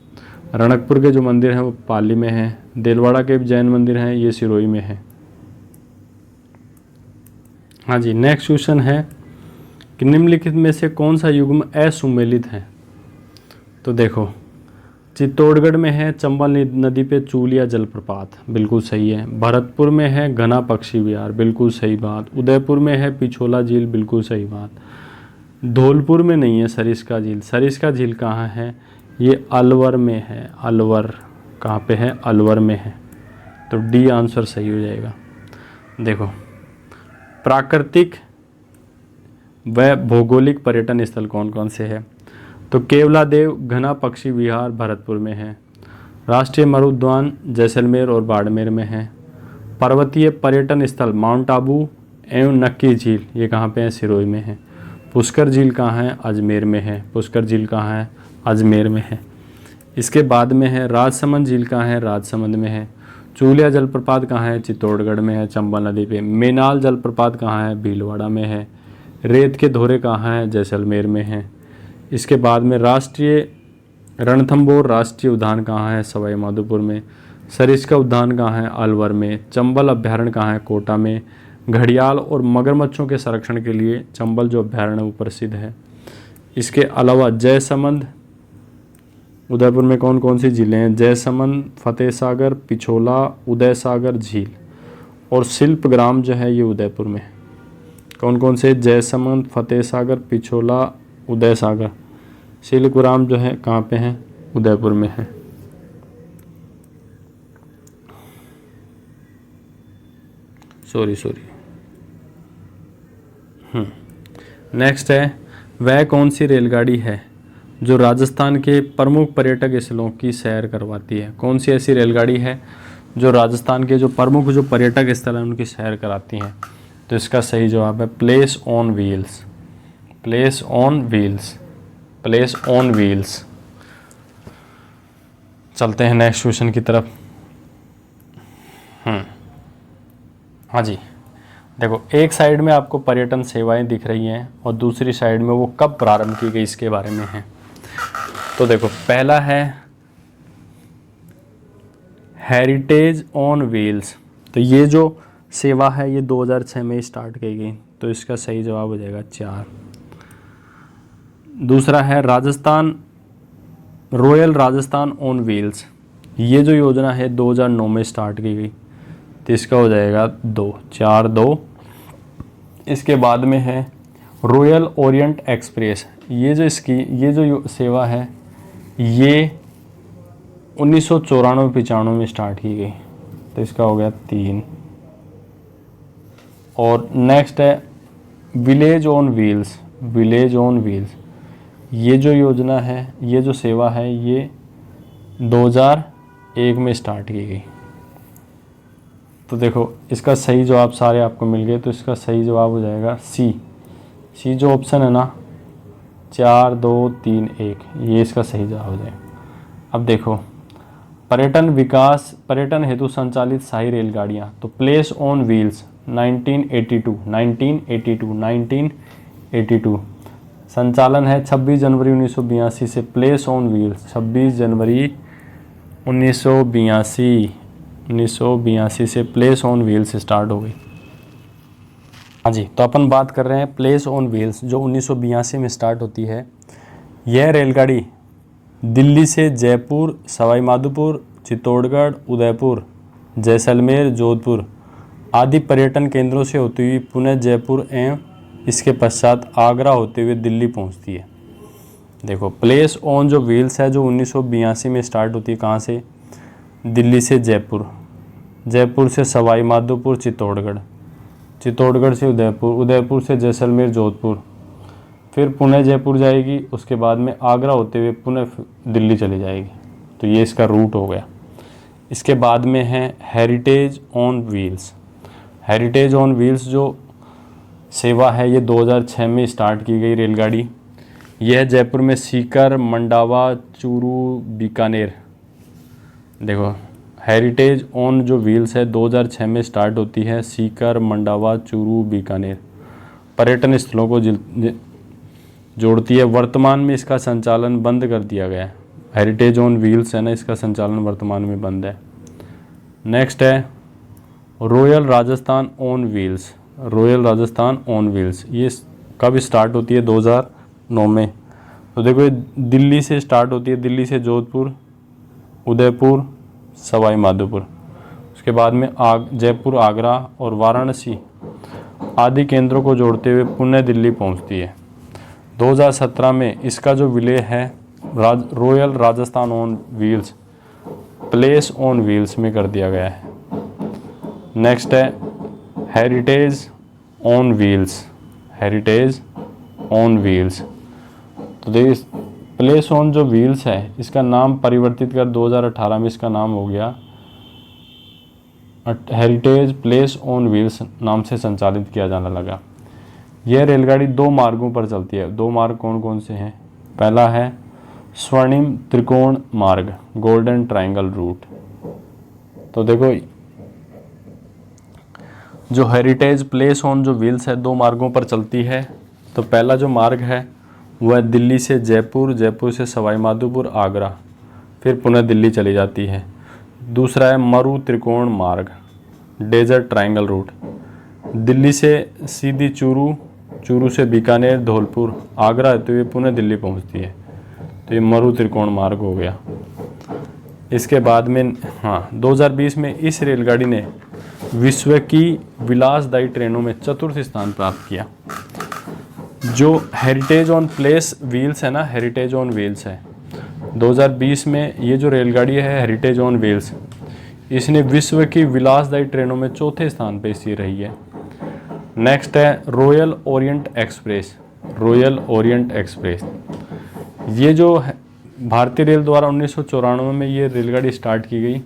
रणकपुर के जो मंदिर हैं वो पाली में है। देलवाड़ा के जैन मंदिर हैं, ये सिरोही में है। हाँ जी, नेक्स्ट क्वेश्चन है कि निम्नलिखित में से कौन सा युग्म असुमेलित है? तो देखो, चित्तौड़गढ़ में है चंबल नदी पे चूलिया जलप्रपात, बिल्कुल सही है। भरतपुर में है घना पक्षी विहार, बिल्कुल सही बात। उदयपुर में है पिछोला झील, बिल्कुल सही बात। धौलपुर में नहीं है सरिस्का झील। सरिस्का झील कहाँ है? ये अलवर में है। अलवर कहाँ पे है? अलवर में है। तो डी आंसर सही हो जाएगा। देखो, प्राकृतिक व भौगोलिक पर्यटन स्थल कौन कौन से हैं? तो केवलादेव घना पक्षी विहार भरतपुर में है। राष्ट्रीय मरुद्यान जैसलमेर और बाड़मेर में है। पर्वतीय पर्यटन स्थल माउंट आबू एवं नक्की झील, ये कहाँ पे है? सिरोही में है। पुष्कर झील कहाँ है? अजमेर में है। पुष्कर झील कहाँ है? अजमेर में है। इसके बाद में है राजसमंद झील कहाँ है? राजसमंद में है। चूलिया जलप्रपात कहाँ है? चित्तौड़गढ़ में है, चंबल नदी पे। मेनाल जलप्रपात कहाँ है? भीलवाड़ा में है। रेत के धोरे कहाँ है? जैसलमेर में है। इसके बाद में राष्ट्रीय रणथंभौर राष्ट्रीय उद्यान कहाँ है? सवाई माधोपुर में। सरिस्का उद्यान कहाँ है? अलवर में। चंबल अभ्यारण्य कहाँ है? कोटा में। घड़ियाल और मगरमच्छों के संरक्षण के लिए चंबल जो अभ्यारण्य वो प्रसिद्ध है। इसके अलावा जयसमंद, उदयपुर में कौन कौन सी झीलें हैं? जयसमंद, फतेह सागर, पिछोला, उदय सागर झील और शिल्पग्राम जो है ये उदयपुर में है। कौन कौन से? जयसमंद, फतेह सागर, पिछोला, उदय सागर। शिल्पग्राम जो है कहाँ पे है? उदयपुर में है। सॉरी। नेक्स्ट है, वह कौन सी रेलगाड़ी है जो राजस्थान के प्रमुख पर्यटक स्थलों की सैर करवाती है? कौन सी ऐसी रेलगाड़ी है जो राजस्थान के जो प्रमुख जो पर्यटक स्थल हैं उनकी सैर कराती हैं? तो इसका सही जवाब है place on wheels. Place on wheels. Place on wheels. चलते हैं नेक्स्ट क्वेश्चन की तरफ। हाँ जी, देखो, एक साइड में आपको पर्यटन सेवाएं दिख रही हैं और दूसरी साइड में वो कब प्रारंभ की गई इसके बारे में है। तो देखो, पहला है हेरिटेज ऑन व्हील्स। तो ये जो सेवा है ये 2006 में स्टार्ट की गई, तो इसका सही जवाब हो जाएगा 4। दूसरा है Rajasthan royal Rajasthan on wheels. ये जो योजना है 2009 में स्टार्ट की गई, तो इसका हो जाएगा 2, 4, 2। इसके बाद में है रॉयल ओरिएंट एक्सप्रेस। ये जो सेवा है ये 1994-95 में स्टार्ट की गई, तो इसका हो गया 3। और नेक्स्ट है village on wheels. Village on wheels, ये जो योजना है, ये जो सेवा है ये 2001 में स्टार्ट की गई। तो देखो, इसका सही जवाब सारे आपको मिल गए, तो इसका सही जवाब हो जाएगा सी जो ऑप्शन है ना, 4, 2, 3, 1, ये इसका सही जवाब हो जाएगा। अब देखो, पर्यटन हेतु संचालित शाही रेलगाड़ियाँ, तो प्लेस ऑन व्हील्स 1982 संचालन है 26 जनवरी 1982 से। प्लेस ऑन व्हील्स 26 जनवरी 1982 से प्लेस ऑन व्हील्स स्टार्ट हो गई। हाँ जी, तो अपन बात कर रहे हैं प्लेस ऑन व्हील्स जो 1982 में स्टार्ट होती है। यह रेलगाड़ी दिल्ली से जयपुर, सवाई माधोपुर, चित्तौड़गढ़, उदयपुर, जैसलमेर, जोधपुर आदि पर्यटन केंद्रों से होती हुई पुणे, जयपुर एवं इसके पश्चात आगरा होते हुए दिल्ली पहुंचती है। देखो, प्लेस ऑन जो व्हील्स है जो 1982 में स्टार्ट होती है, कहाँ से? दिल्ली से जयपुर, जयपुर से सवाई माधोपुर, चित्तौड़गढ़ से उदयपुर, उदयपुर से जैसलमेर, जोधपुर, फिर पुणे जयपुर जाएगी, उसके बाद में आगरा होते हुए पुणे दिल्ली चली जाएगी। तो ये इसका रूट हो गया। इसके बाद में है heritage on wheels. Heritage on wheels जो सेवा है ये 2006 में स्टार्ट की गई रेलगाड़ी। यह है जयपुर में सीकर, मंडावा, चूरू, बीकानेर। देखो हेरिटेज ऑन जो व्हील्स है 2006 में स्टार्ट होती है। सीकर, मंडावा, चूरू, बीकानेर पर्यटन स्थलों को जोड़ती है। वर्तमान में इसका संचालन बंद कर दिया गया है। हेरिटेज ऑन व्हील्स है ना, इसका संचालन वर्तमान में बंद है। नेक्स्ट है royal Rajasthan on wheels. Royal Rajasthan on wheels ये कब स्टार्ट होती है? 2009 में। तो देखो ये दिल्ली से स्टार्ट होती है, दिल्ली से जोधपुर, उदयपुर, सवाई माधोपुर, उसके बाद में जयपुर, आगरा और वाराणसी आदि केंद्रों को जोड़ते हुए पुणे दिल्ली पहुंचती है। 2017 में इसका जो विलय है royal Rajasthan on wheels place on wheels में कर दिया गया है। नेक्स्ट है heritage on wheels. Heritage on wheels, तो देखिए प्लेस ऑन जो व्हील्स है इसका नाम परिवर्तित कर 2018 में इसका नाम हो गया हेरिटेज प्लेस ऑन व्हील्स नाम से संचालित किया जाने लगा। यह रेलगाड़ी 2 मार्गों पर चलती है। 2 मार्ग कौन कौन से हैं? पहला है स्वर्णिम त्रिकोण मार्ग, गोल्डन ट्रायंगल रूट। तो देखो जो हेरिटेज प्लेस ऑन जो व्हील्स है 2 मार्गों पर चलती है। तो पहला जो मार्ग है वह दिल्ली से जयपुर, जयपुर से सवाई माधोपुर, आगरा, फिर पुनः दिल्ली चली जाती है। दूसरा है मरु त्रिकोण मार्ग, डेजर्ट ट्रायंगल रूट, दिल्ली से सीधी चूरू, चूरू से बीकानेर, धौलपुर, आगरा होते हुए पुनः दिल्ली पहुंचती है। तो ये मरु त्रिकोण मार्ग हो गया। इसके बाद में 2020 में इस रेलगाड़ी ने विश्व की विलासदायी ट्रेनों में 4th स्थान प्राप्त किया। जो हेरिटेज ऑन प्लेस व्हील्स है ना, हेरिटेज ऑन व्हील्स है 2020 में ये जो रेलगाड़ी है हेरिटेज ऑन व्हील्स, इसने विश्व की विलासदायी ट्रेनों में 4थे स्थान पर इसी रही है। नेक्स्ट है royal Orient express. Royal Orient express ये जो भारतीय रेल द्वारा 1994 में ये रेलगाड़ी स्टार्ट की गई,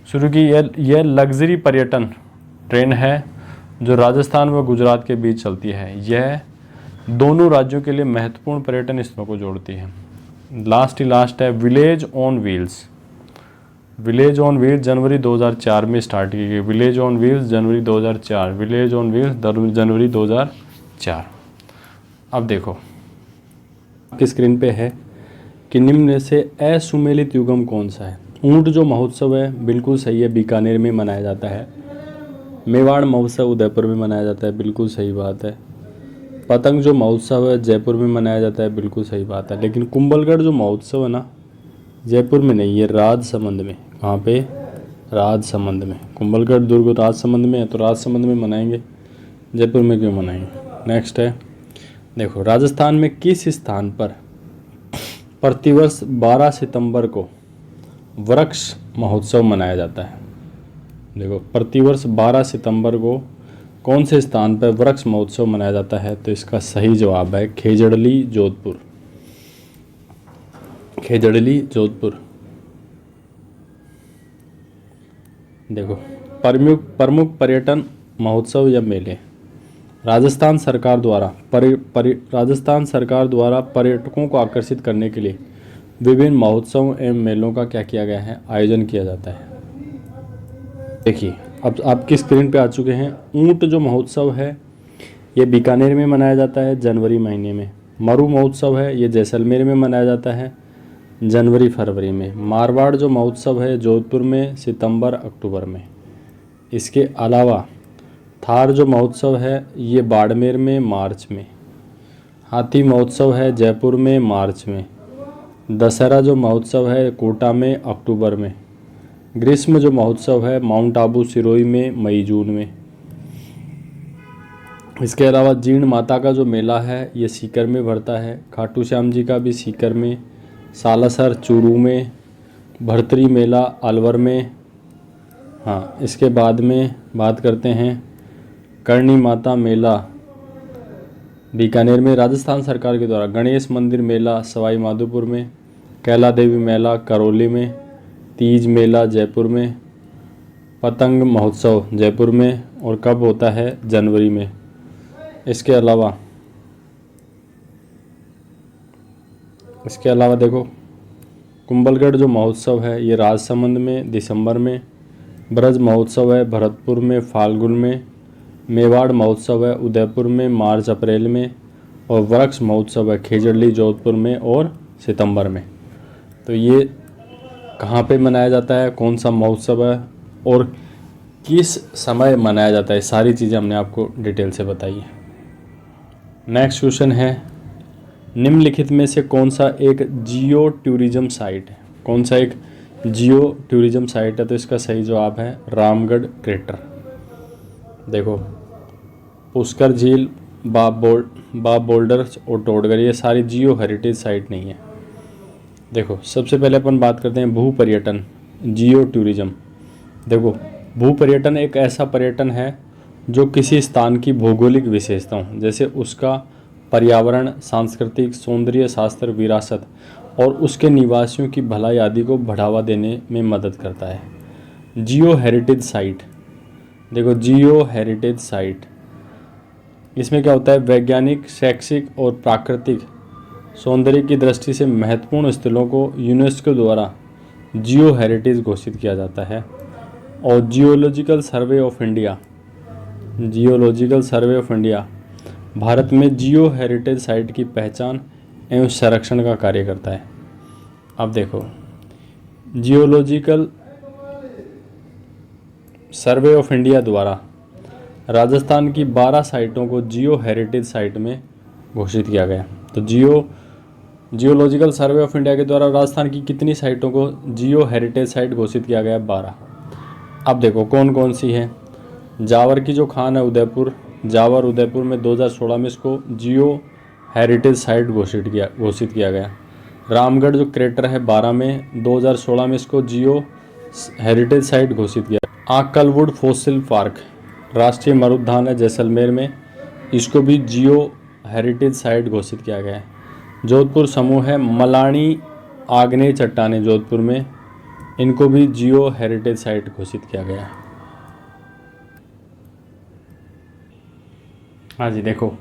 शुरू की। यह लग्जरी पर्यटन ट्रेन है जो राजस्थान व गुजरात के बीच चलती है। यह दोनों राज्यों के लिए महत्वपूर्ण पर्यटन स्थलों को जोड़ती है। लास्ट है village on wheels. Village on wheels जनवरी 2004 में स्टार्ट की गई। विलेज ऑन व्हील्स जनवरी 2004, विलेज ऑन व्हील्स जनवरी 2004। अब देखो आपकी स्क्रीन पे है कि निम्न में से असुमेलित युगम कौन सा है? ऊंट जो महोत्सव है बिल्कुल सही है, बीकानेर में मनाया जाता है। मेवाड़ महोत्सव उदयपुर में मनाया जाता है, बिल्कुल सही बात है। पतंग जो महोत्सव है जयपुर में मनाया जाता है, बिल्कुल सही बात है। लेकिन कुंभलगढ़ जो महोत्सव है ना, जयपुर में नहीं, ये राजसमंद में। कहाँ पे? राजसमंद में। कुंभलगढ़ दुर्ग राजसमंद में है, तो राजसमंद में मनाएंगे, जयपुर में क्यों मनाएंगे? नेक्स्ट है देखो राजस्थान में किस स्थान पर प्रतिवर्ष 12 सितंबर को वृक्ष महोत्सव मनाया जाता है? देखो प्रतिवर्ष 12 सितंबर को कौन से स्थान पर वृक्ष महोत्सव मनाया जाता है? तो इसका सही जवाब है खेजड़ली, जोधपुर। खेजड़ली, जोधपुर। देखो प्रमुख पर्यटन महोत्सव या मेले। राजस्थान सरकार द्वारा पर्यटकों को आकर्षित करने के लिए विभिन्न महोत्सवों एवं मेलों का क्या किया गया है? आयोजन किया जाता है। देखिए अब आपकी स्क्रीन पे आ चुके हैं। ऊंट जो महोत्सव है ये बीकानेर में मनाया जाता है जनवरी महीने में। मरु महोत्सव है ये जैसलमेर में मनाया जाता है जनवरी फरवरी में। मारवाड़ जो महोत्सव है जोधपुर में सितंबर अक्टूबर में। इसके अलावा थार जो महोत्सव है ये बाड़मेर में मार्च में। हाथी महोत्सव है जयपुर में मार्च में। दशहरा जो महोत्सव है कोटा में अक्टूबर में। ग्रीष्म जो महोत्सव है माउंट आबू सिरोही में मई जून में। इसके अलावा जीर्ण माता का जो मेला है ये सीकर में भरता है। खाटू श्याम जी का भी सीकर में। सालासर चूरू में। भरतरी मेला अलवर में। हाँ इसके बाद में बात करते हैं करणी माता मेला बीकानेर में। राजस्थान सरकार के द्वारा गणेश मंदिर मेला सवाई माधोपुर में। कैला देवी मेला करौली में। तीज मेला जयपुर में। पतंग महोत्सव जयपुर में और कब होता है? जनवरी में। इसके अलावा इसके अलावा देखो कुंभलगढ़ जो महोत्सव है ये राजसमंद में दिसंबर में, ब्रज महोत्सव है भरतपुर में फाल्गुन में, मेवाड़ महोत्सव है उदयपुर में मार्च अप्रैल में, और वृक्ष महोत्सव है खेजड़ली जोधपुर में और सितंबर में। तो ये कहाँ पे मनाया जाता है, कौन सा महोत्सव है और किस समय मनाया जाता है, सारी चीज़ें हमने आपको डिटेल से बताई है। नेक्स्ट क्वेश्चन है निम्नलिखित में से कौन सा एक जियो टूरिज्म साइट है, कौन सा एक जियो टूरिज्म साइट है। तो इसका सही जवाब है रामगढ़ क्रेटर। देखो पुष्कर झील, बाब बोल्डर्स और टोडगर ये सारी जियो हेरिटेज साइट नहीं है। देखो सबसे पहले अपन बात करते हैं भू पर्यटन जियो टूरिज्म। देखो भू पर्यटन एक ऐसा पर्यटन है जो किसी स्थान की भौगोलिक विशेषताओं जैसे उसका पर्यावरण, सांस्कृतिक, सौंदर्य शास्त्र, विरासत और उसके निवासियों की भलाई आदि को बढ़ावा देने में मदद करता है। जियो हेरिटेज साइट, देखो जियो हेरिटेज साइट इसमें क्या होता है, वैज्ञानिक, शैक्षिक और प्राकृतिक सौंदर्य की दृष्टि से महत्वपूर्ण स्थलों को यूनेस्को द्वारा जियो हेरिटेज घोषित किया जाता है। और geological survey of India, geological survey of India Bharat में जियो हेरिटेज साइट की पहचान एवं संरक्षण का कार्य करता है। अब देखो जियोलॉजिकल सर्वे ऑफ इंडिया द्वारा राजस्थान की 12 साइटों को जियो हेरिटेज साइट में घोषित किया गया। तो जियोलॉजिकल सर्वे ऑफ इंडिया के द्वारा राजस्थान की कितनी साइटों को जियो हेरिटेज साइट घोषित किया गया, 12। अब देखो कौन कौन सी है। जावर की जो खान है उदयपुर, जावर उदयपुर में 2016 में इसको जियो हेरिटेज साइट घोषित किया गया। रामगढ़ जो क्रेटर है 12 में 2016 में इसको जियो हेरिटेज साइट घोषित किया। आकलवुड फॉसिल पार्क राष्ट्रीय मरुद्यान है जैसलमेर में, इसको भी जियो हेरिटेज साइट घोषित किया गया है। जोधपुर समूह है मलानी आग्नेय चट्टानें जोधपुर में, इनको भी जियो हेरिटेज साइट घोषित किया गया है। हाँ जी देखो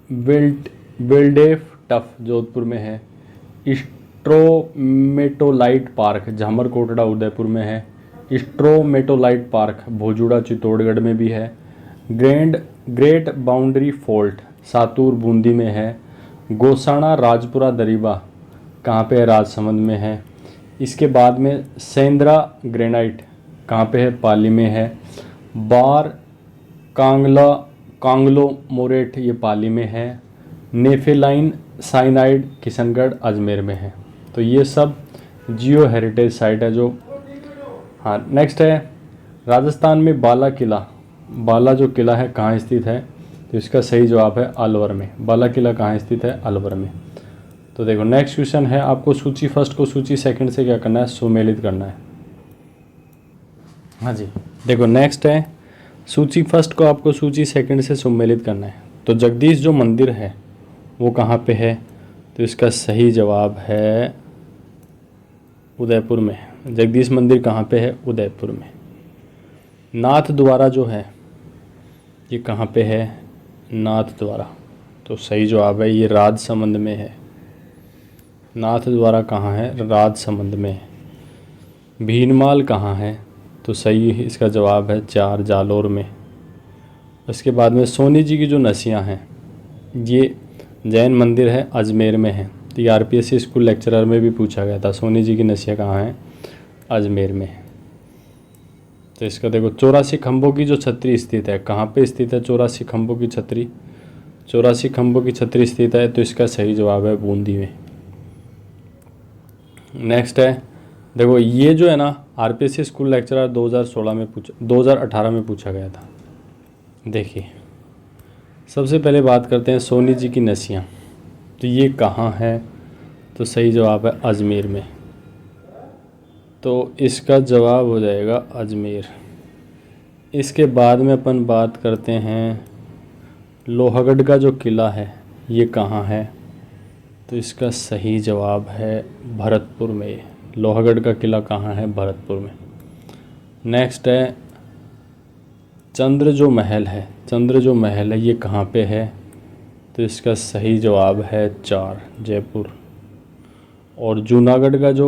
विल्डेफ टफ जोधपुर में है, स्ट्रोमेटोलाइट पार्क झामरकोटड़ा उदयपुर में है, स्ट्रोमेटोलाइट पार्क भोजुड़ा चित्तौड़गढ़ में भी है, ग्रेट बाउंड्री फोल्ट सातूर बूंदी में है, गोसाणा राजपुरा दरीबा कहाँ पे है, राजसमंद में है। इसके बाद में सेंद्रा ग्रेनाइट कहाँ पे है, पाली में है। बार कांगलोमोरेट ये पाली में है। नेफेलाइन साइनाइड किशनगढ़ अजमेर में है। तो ये सब जियो हेरिटेज साइट है जो। हाँ नेक्स्ट है राजस्थान में बाला किला, बाला जो किला है कहाँ स्थित है, तो इसका सही जवाब है अलवर में। बाला किला कहाँ स्थित है, अलवर में। तो देखो नेक्स्ट क्वेश्चन है, आपको सूची फर्स्ट को सूची सेकंड से क्या करना है, सुमेलित करना है। हाँ जी देखो नेक्स्ट है सूची फर्स्ट को आपको सूची सेकंड से सुमेलित करना है। तो जगदीश जो मंदिर है वो कहाँ पे है, तो इसका सही जवाब है उदयपुर में। जगदीश मंदिर कहाँ पे है, उदयपुर में। नाथ द्वारा जो है ये कहाँ पे है, नाथ द्वारा, तो सही जवाब है ये राजसमंद में है। नाथ द्वारा कहाँ है, राजसमंद में है। भीनमाल कहाँ है, तो सही इसका जवाब है 4 जालोर में। उसके बाद में सोनी जी की जो नसियाँ हैं ये जैन मंदिर है, अजमेर में है। तो ये आरपीएससी स्कूल लेक्चरर में भी पूछा गया था, सोनी जी की नसियाँ कहाँ हैं, अजमेर में है। तो इसका देखो 84 खंभों की जो छतरी स्थित है, कहाँ पे स्थित है 84 खंभों की छतरी, 84 खंभों की छतरी स्थित है, तो इसका सही जवाब है बूंदी में। नेक्स्ट है देखो ये जो है ना आरपीएससी स्कूल लेक्चरर 2018 में पूछा गया था। देखिए सबसे पहले बात करते हैं सोनी जी की नसियाँ, तो ये कहाँ है, तो सही जवाब है अजमेर में। तो इसका जवाब हो जाएगा अजमेर। इसके बाद में अपन बात करते हैं लोहागढ़ का जो किला है ये कहाँ है, तो इसका सही जवाब है भरतपुर में। लोहागढ़ का किला कहाँ है, भरतपुर में। नेक्स्ट है चंद्र जो महल है, चंद्र जो महल है ये कहाँ पे है, तो इसका सही जवाब है 4 जयपुर। और जूनागढ़ का जो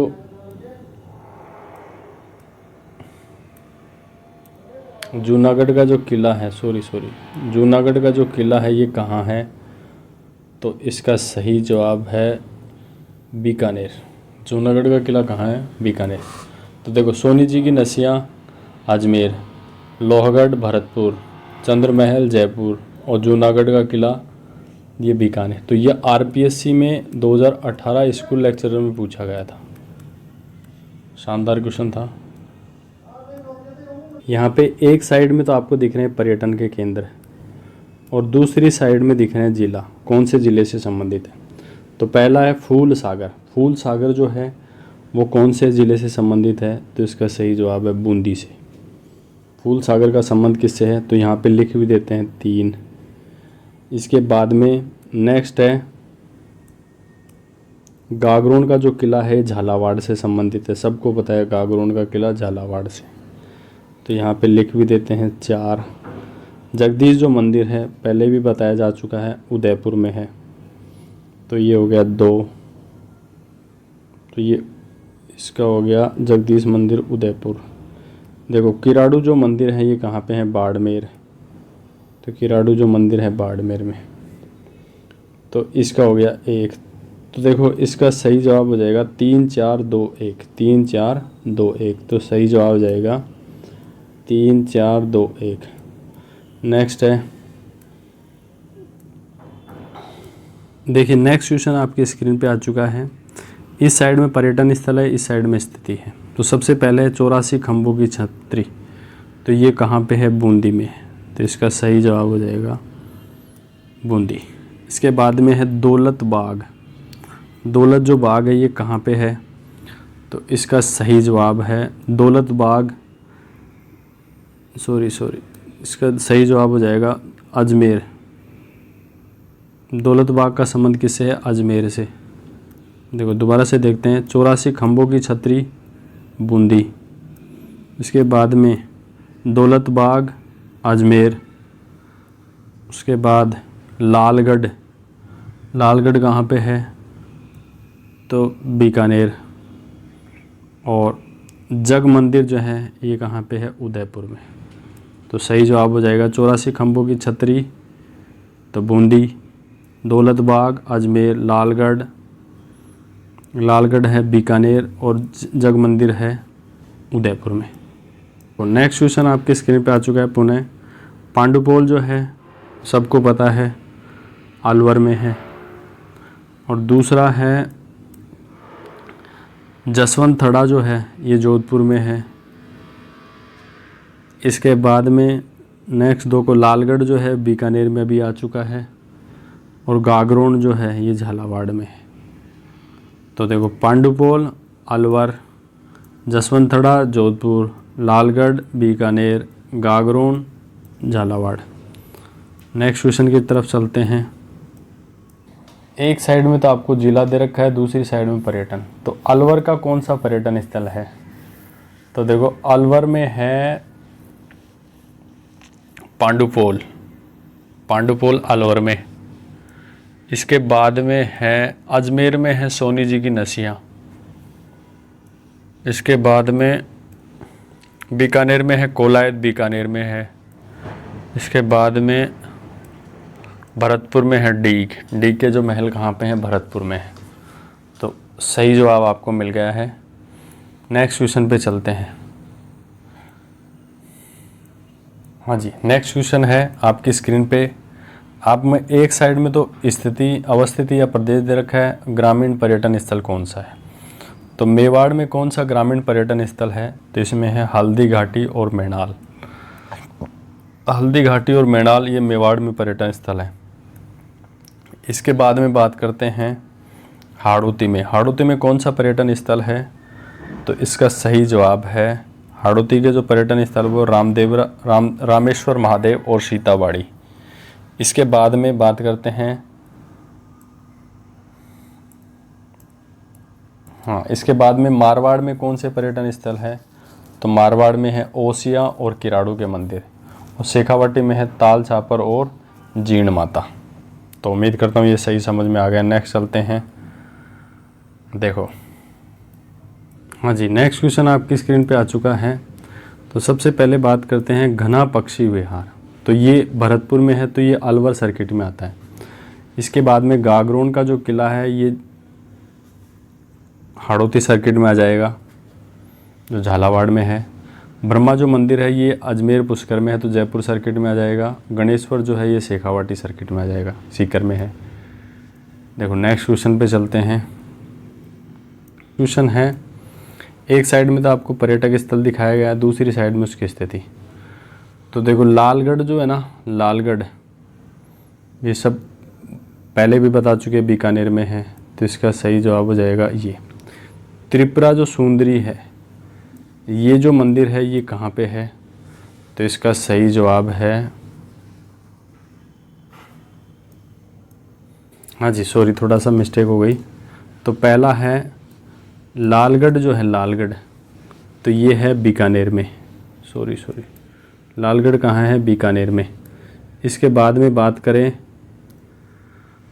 किला है, जूनागढ़ का जो किला है ये कहाँ है? तो इसका सही जवाब है बीकानेर। जूनागढ़ का किला कहाँ है? बीकानेर। तो देखो, सोनी जी की नसियाँ अजमेर, लोहगढ़ भरतपुर, चंद्र महल जयपुर और जूनागढ़ का किला ये बीकानेर। तो ये आरपीएससी में 2018 स्कूल लेक्चरर में पूछा गया था। शानदार क्वेश्चन था। यहाँ पे एक साइड में तो आपको दिख रहे हैं पर्यटन के केंद्र और दूसरी साइड में दिख रहे हैं जिला, कौन से ज़िले से संबंधित है। तो पहला है फूल सागर। फूल सागर जो है वो कौन से ज़िले से संबंधित है? तो इसका सही जवाब है बूंदी से। फूल सागर का संबंध किससे है? तो यहाँ पे लिख भी देते हैं 3। इसके बाद में नेक्स्ट है गागरोन का जो किला है झालावाड़ से संबंधित है। सबको पता है गागरोन का किला झालावाड़ से, तो यहाँ पे लिख भी देते हैं 4। जगदीश जो मंदिर है पहले भी बताया जा चुका है, उदयपुर में है, तो ये हो गया 2। तो ये इसका हो गया जगदीश मंदिर उदयपुर। देखो, किराड़ू जो मंदिर है ये कहाँ पे है? बाड़मेर। तो किराड़ू जो मंदिर है बाड़मेर में, तो इसका हो गया 1। तो देखो, इसका सही जवाब हो जाएगा 3 4 2 1। 3 4 2 1, तो सही जवाब हो जाएगा 3 4 2 1। नेक्स्ट है, देखिए नेक्स्ट क्वेश्चन आपकी स्क्रीन पे आ चुका है। इस साइड में पर्यटन स्थल है, इस साइड में स्थिति है। तो सबसे पहले है 84 खंभों की छतरी। तो ये कहाँ पे है? बूंदी में। तो इसका सही जवाब हो जाएगा बूंदी। इसके बाद में है दौलत बाग। दौलत जो बाग है ये कहाँ पे है? तो इसका सही जवाब है दौलत बाग, सॉरी इसका सही जवाब हो जाएगा अजमेर। दौलत बाग का संबंध किससे है? अजमेर से। देखो दोबारा से देखते हैं, 84 खंभों की छतरी बूंदी, इसके बाद में दौलत बाग अजमेर, उसके बाद लालगढ़। लालगढ़ कहाँ पे है? तो बीकानेर। और जग मंदिर जो है ये कहाँ पे है? उदयपुर में। तो सही जवाब हो जाएगा 84 खंभों की छतरी तो बूंदी, दौलत बाग अजमेर, लालगढ़ है बीकानेर और जग मंदिर है उदयपुर में। और नेक्स्ट क्वेश्चन आपके स्क्रीन पे आ चुका है पुनः। पांडुपोल जो है सबको पता है अलवर में है, और दूसरा है जसवंत थड़ा जो है ये जोधपुर में है। इसके बाद में नेक्स्ट 2 को लालगढ़ जो है बीकानेर में भी आ चुका है, और गागरोन जो है ये झालावाड़ में है। तो देखो, पांडुपोल अलवर, जसवंत थड़ा जोधपुर, लालगढ़ बीकानेर, गागरोन झालावाड़। नेक्स्ट क्वेश्चन की तरफ चलते हैं। एक साइड में तो आपको जिला दे रखा है, दूसरी साइड में पर्यटन। तो अलवर का कौन सा पर्यटन स्थल है? तो देखो, अलवर में है पांडुपोल, पांडुपोल अलवर में। इसके बाद में है अजमेर में है सोनी जी की नसियाँ। इसके बाद में बीकानेर में है कोलायत, बीकानेर में है। इसके बाद में भरतपुर में है डीग। डीग के जो महल कहाँ पे हैं? भरतपुर में है। तो सही जवाब आपको मिल गया है। नेक्स्ट क्वेश्चन पे चलते हैं। हाँ जी, नेक्स्ट क्वेश्चन है आपकी स्क्रीन पे। आप में एक साइड में तो स्थिति, अवस्थिति या प्रदेश दे रखा है, ग्रामीण पर्यटन स्थल कौन सा है? तो मेवाड़ में कौन सा ग्रामीण पर्यटन स्थल है? तो इसमें है हल्दी घाटी और मैनाल। हल्दी घाटी और मैनाल ये मेवाड़ में पर्यटन स्थल है। इसके बाद में बात करते हैं हाड़ौती में। हाड़ौती में कौन सा पर्यटन स्थल है? तो इसका सही जवाब है हाड़ौती के जो पर्यटन स्थल वो रामेश्वर महादेव और सीताबाड़ी। इसके बाद में बात करते हैं, हाँ, इसके बाद में मारवाड़ में कौन से पर्यटन स्थल है? तो मारवाड़ में है ओसिया और किराड़ू के मंदिर, और शेखावाटी में है ताल छापर और जीण माता। तो उम्मीद करता हूँ ये सही समझ में आ गया। नेक्स्ट चलते हैं, देखो। हाँ जी, नेक्स्ट क्वेश्चन आपकी स्क्रीन पे आ चुका है। तो सबसे पहले बात करते हैं घना पक्षी विहार। तो ये भरतपुर में है, तो ये अलवर सर्किट में आता है। इसके बाद में गागरोन का जो किला है ये हाड़ौती सर्किट में आ जाएगा, जो झालावाड़ में है। ब्रह्मा जो मंदिर है ये अजमेर पुष्कर में है, तो जयपुर सर्किट में आ जाएगा। गणेश्वर जो है ये शेखावाटी सर्किट में आ जाएगा, सीकर में है। देखो नेक्स्ट क्वेश्चन पे चलते हैं। क्वेश्चन है, एक साइड में तो आपको पर्यटक स्थल दिखाया गया है, दूसरी साइड में उसकी स्थिति। तो देखो लालगढ़ जो है ना, लालगढ़, ये सब पहले भी बता चुके, बीकानेर में है। तो इसका सही जवाब हो जाएगा ये। त्रिपुरा जो सुंदरी है, ये जो मंदिर है ये कहाँ पे है? तो इसका सही जवाब है, हाँ जी सॉरी थोड़ा सा मिस्टेक हो गई। तो पहला है लालगढ़ जो है, लालगढ़, तो ये है बीकानेर में। सॉरी लालगढ़ कहाँ है? बीकानेर में। इसके बाद में बात करें,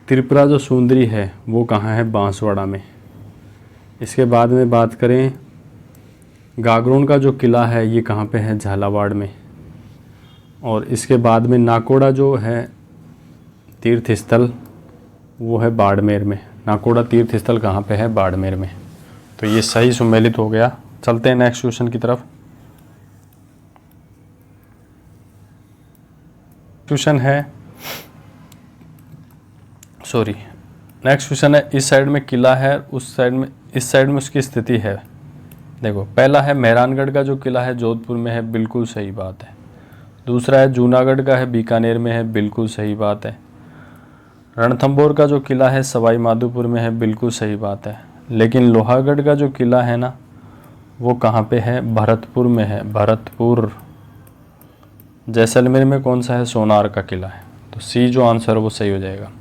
त्रिपुरा जो सुंदरी है वो कहाँ है? बांसवाड़ा में। इसके बाद में बात करें, गागरोन का जो किला है ये कहाँ पे है? झालावाड़ में। और इसके बाद में नाकोड़ा जो है तीर्थ स्थल, वो है बाड़मेर में। नाकोड़ा तीर्थ स्थल कहाँ पे है? बाड़मेर में। तो ये सही सम्मिलित हो गया। चलते हैं नेक्स्ट क्वेश्चन की तरफ। क्वेश्चन है, सॉरी नेक्स्ट क्वेश्चन है, इस साइड में किला है, उस साइड में, इस साइड में उसकी स्थिति है। देखो पहला है मेहरानगढ़ का जो किला है जोधपुर में है, बिल्कुल सही बात है। दूसरा है जूनागढ़ का है, बीकानेर में है, बिल्कुल सही बात है। रणथंभौर का जो किला है सवाई माधोपुर में है, बिल्कुल सही बात है। लेकिन लोहागढ़ का जो किला है ना, वो कहाँ पे है? भरतपुर में है, भरतपुर। जैसलमेर में कौन सा है? सोनार का किला है। तो सी जो आंसर है वो सही हो जाएगा।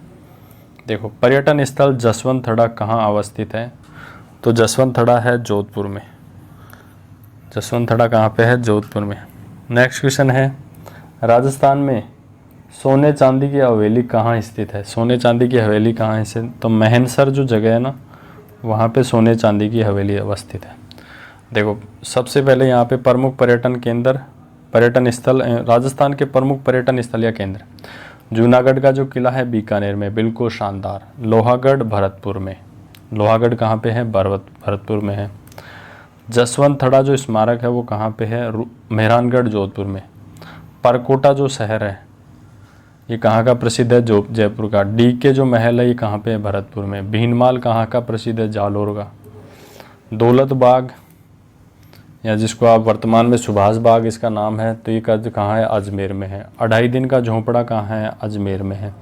देखो पर्यटन स्थल जसवंतथड़ा कहाँ अवस्थित है? तो जसवंतथड़ा है जोधपुर में। जसवंतथड़ा कहाँ पे है? जोधपुर में। नेक्स्ट क्वेश्चन है, राजस्थान में सोने चांदी की हवेली कहाँ स्थित है? सोने चांदी की हवेली कहाँ है? तो महनसर जो जगह है ना, वहाँ पे सोने चांदी की हवेली अवस्थित है। देखो सबसे पहले यहाँ पे प्रमुख पर्यटन केंद्र, पर्यटन स्थल, राजस्थान के प्रमुख पर्यटन स्थल या केंद्र, जूनागढ़ का जो किला है बीकानेर में, बिल्कुल शानदार। लोहागढ़ भरतपुर में। लोहागढ़ कहाँ पे है? भरतपुर में है। जसवंतथड़ा जो स्मारक है वो कहाँ पे है? मेहरानगढ़ जोधपुर में। परकोटा जो शहर है ये कहाँ का प्रसिद्ध है? जयपुर का। डीके जो महल है ये कहाँ पे है? भरतपुर में। भीनमाल कहाँ का प्रसिद्ध है? जालोर का। दौलत बाग, या जिसको आप वर्तमान में सुभाष बाग इसका नाम है, तो ये कहाँ है? अजमेर में है। 2.5 दिन का झोंपड़ा कहाँ है? अजमेर में है।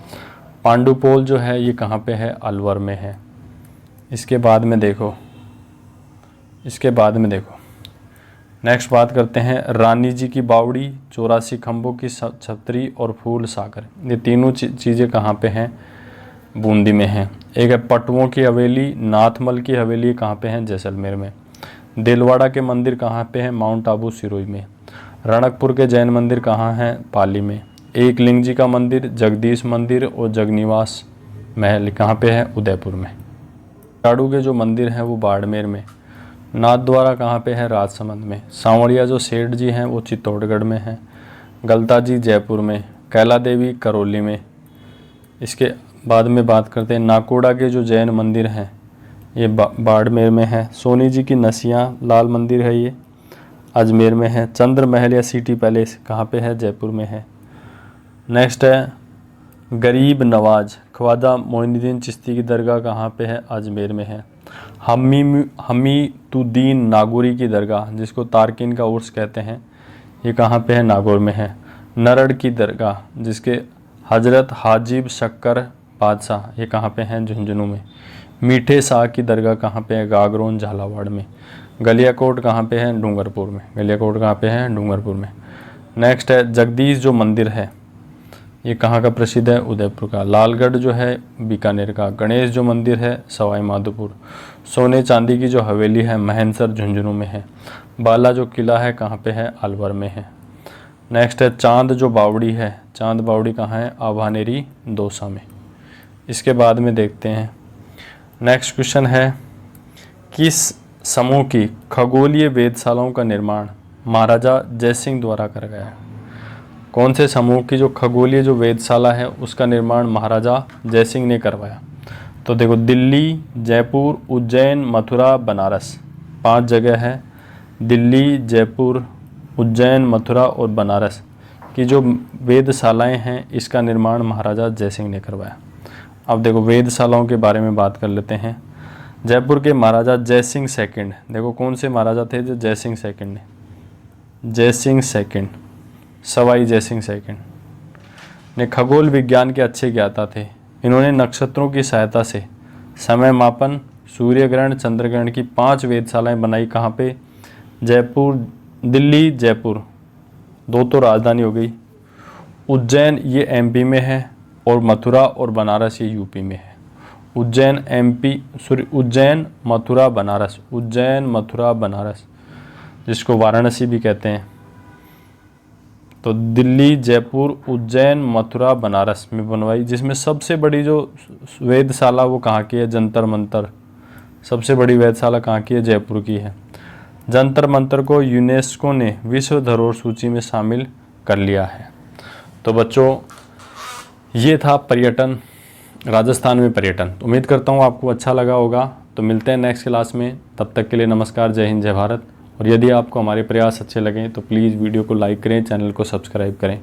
पांडुपोल जो है ये कहाँ पे है? अलवर में है। इसके बाद में देखो नेक्स्ट बात करते हैं, रानी जी की बावड़ी, 84 खंभों की छतरी और फूल सागर, ये तीनों चीज़ें कहाँ पे हैं? बूंदी में हैं। एक है पटुओं की हवेली, नाथमल की हवेली कहाँ पे हैं? जैसलमेर में। दिलवाड़ा के मंदिर कहाँ पे हैं? माउंट आबू सिरोही में। रणकपुर के जैन मंदिर कहाँ हैं? पाली में। एक लिंग जी का मंदिर, जगदीश मंदिर और जगनिवास महल कहाँ पे है? उदयपुर में। काड़ू के जो मंदिर हैं वो बाड़मेर में। नाथद्वारा कहाँ पे है? राजसमंद में। सांवरिया जो सेठ जी हैं वो चित्तौड़गढ़ में हैं। गलता जी जयपुर में। कैला देवी करौली में। इसके बाद में बात करते हैं, नाकोड़ा के जो जैन मंदिर हैं ये बाड़मेर में है। सोनी जी की नसियाँ लाल मंदिर है ये अजमेर में है। चंद्र महल या सिटी पैलेस कहाँ पे है? जयपुर में है। नेक्स्ट है गरीब नवाज ख्वाजा मोइनुद्दीन चिश्ती की दरगाह कहाँ पे है? अजमेर में है। हमीदुद्दीन नागौरी की दरगाह, जिसको तारकिन का उर्स कहते हैं, ये कहाँ पे है? नागौर में है। नरड़ की दरगाह, जिसके हजरत हाजिब शक्कर बादशाह, ये कहाँ पे हैं? झुंझुनू में। मीठे शाह की दरगाह कहाँ पे है? गागरोन झालावाड़ में। गलियाकोट कहाँ पे है? डूंगरपुर में। गलियाकोट कहाँ पे है? डूंगरपुर में। नेक्स्ट है जगदीश जो मंदिर है ये कहाँ का प्रसिद्ध है? उदयपुर का। लालगढ़ जो है बीकानेर का। गणेश जो मंदिर है सवाई माधोपुर। सोने चांदी की जो हवेली है महनसर झुंझुनू में है। बाला जो किला है कहाँ पे है? अलवर में है। नेक्स्ट है चांद जो बावड़ी है, चांद बावड़ी कहाँ है? आभानेरी दौसा में। इसके बाद में देखते हैं। नेक्स्ट क्वेश्चन है, किस समूह की खगोलीय वेधशालाओं का निर्माण महाराजा जयसिंह द्वारा करा गया? कौन से समूह की जो खगोलीय जो वेधशाला है उसका निर्माण महाराजा जयसिंह ने करवाया? तो देखो, दिल्ली, जयपुर, उज्जैन, मथुरा, बनारस, 5 जगह है। दिल्ली, जयपुर, उज्जैन, मथुरा और बनारस की जो वेधशालाएं हैं इसका निर्माण महाराजा जयसिंह ने करवाया। अब देखो, वेधशालाओं के बारे में बात कर लेते हैं। जयपुर के महाराजा जयसिंह सेकंड, देखो कौन से महाराजा थे जो Jai Singh second Jai Singh second, Sawai Jai Singh second ने खगोल विज्ञान के अच्छे ज्ञाता थे। इन्होंने नक्षत्रों की सहायता से समय मापन, सूर्य ग्रहण, चंद्र ग्रहण की 5 वेधशालाएं बनाई। कहाँ पे? जयपुर, दिल्ली, जयपुर, 2 तो राजधानी हो गई, उज्जैन ये एमपी में है, और मथुरा और बनारस ये यूपी में है। उज्जैन उज्जैन, मथुरा, बनारस, उज्जैन, मथुरा, बनारस, जिसको वाराणसी भी कहते हैं। तो दिल्ली, जयपुर, उज्जैन, मथुरा, बनारस में बनवाई, जिसमें सबसे बड़ी जो वेधशाला वो कहाँ की है? जंतर मंतर। सबसे बड़ी वेधशाला कहाँ की है? जयपुर की है। जंतर मंतर को यूनेस्को ने विश्व धरोहर सूची में शामिल कर लिया है। तो बच्चों, ये था पर्यटन, राजस्थान में पर्यटन। उम्मीद करता हूँ आपको अच्छा लगा होगा। तो मिलते हैं नेक्स्ट क्लास में, तब तक के लिए नमस्कार, जय हिंद, जय भारत। और यदि आपको हमारे प्रयास अच्छे लगें तो प्लीज़ वीडियो को लाइक करें, चैनल को सब्सक्राइब करें।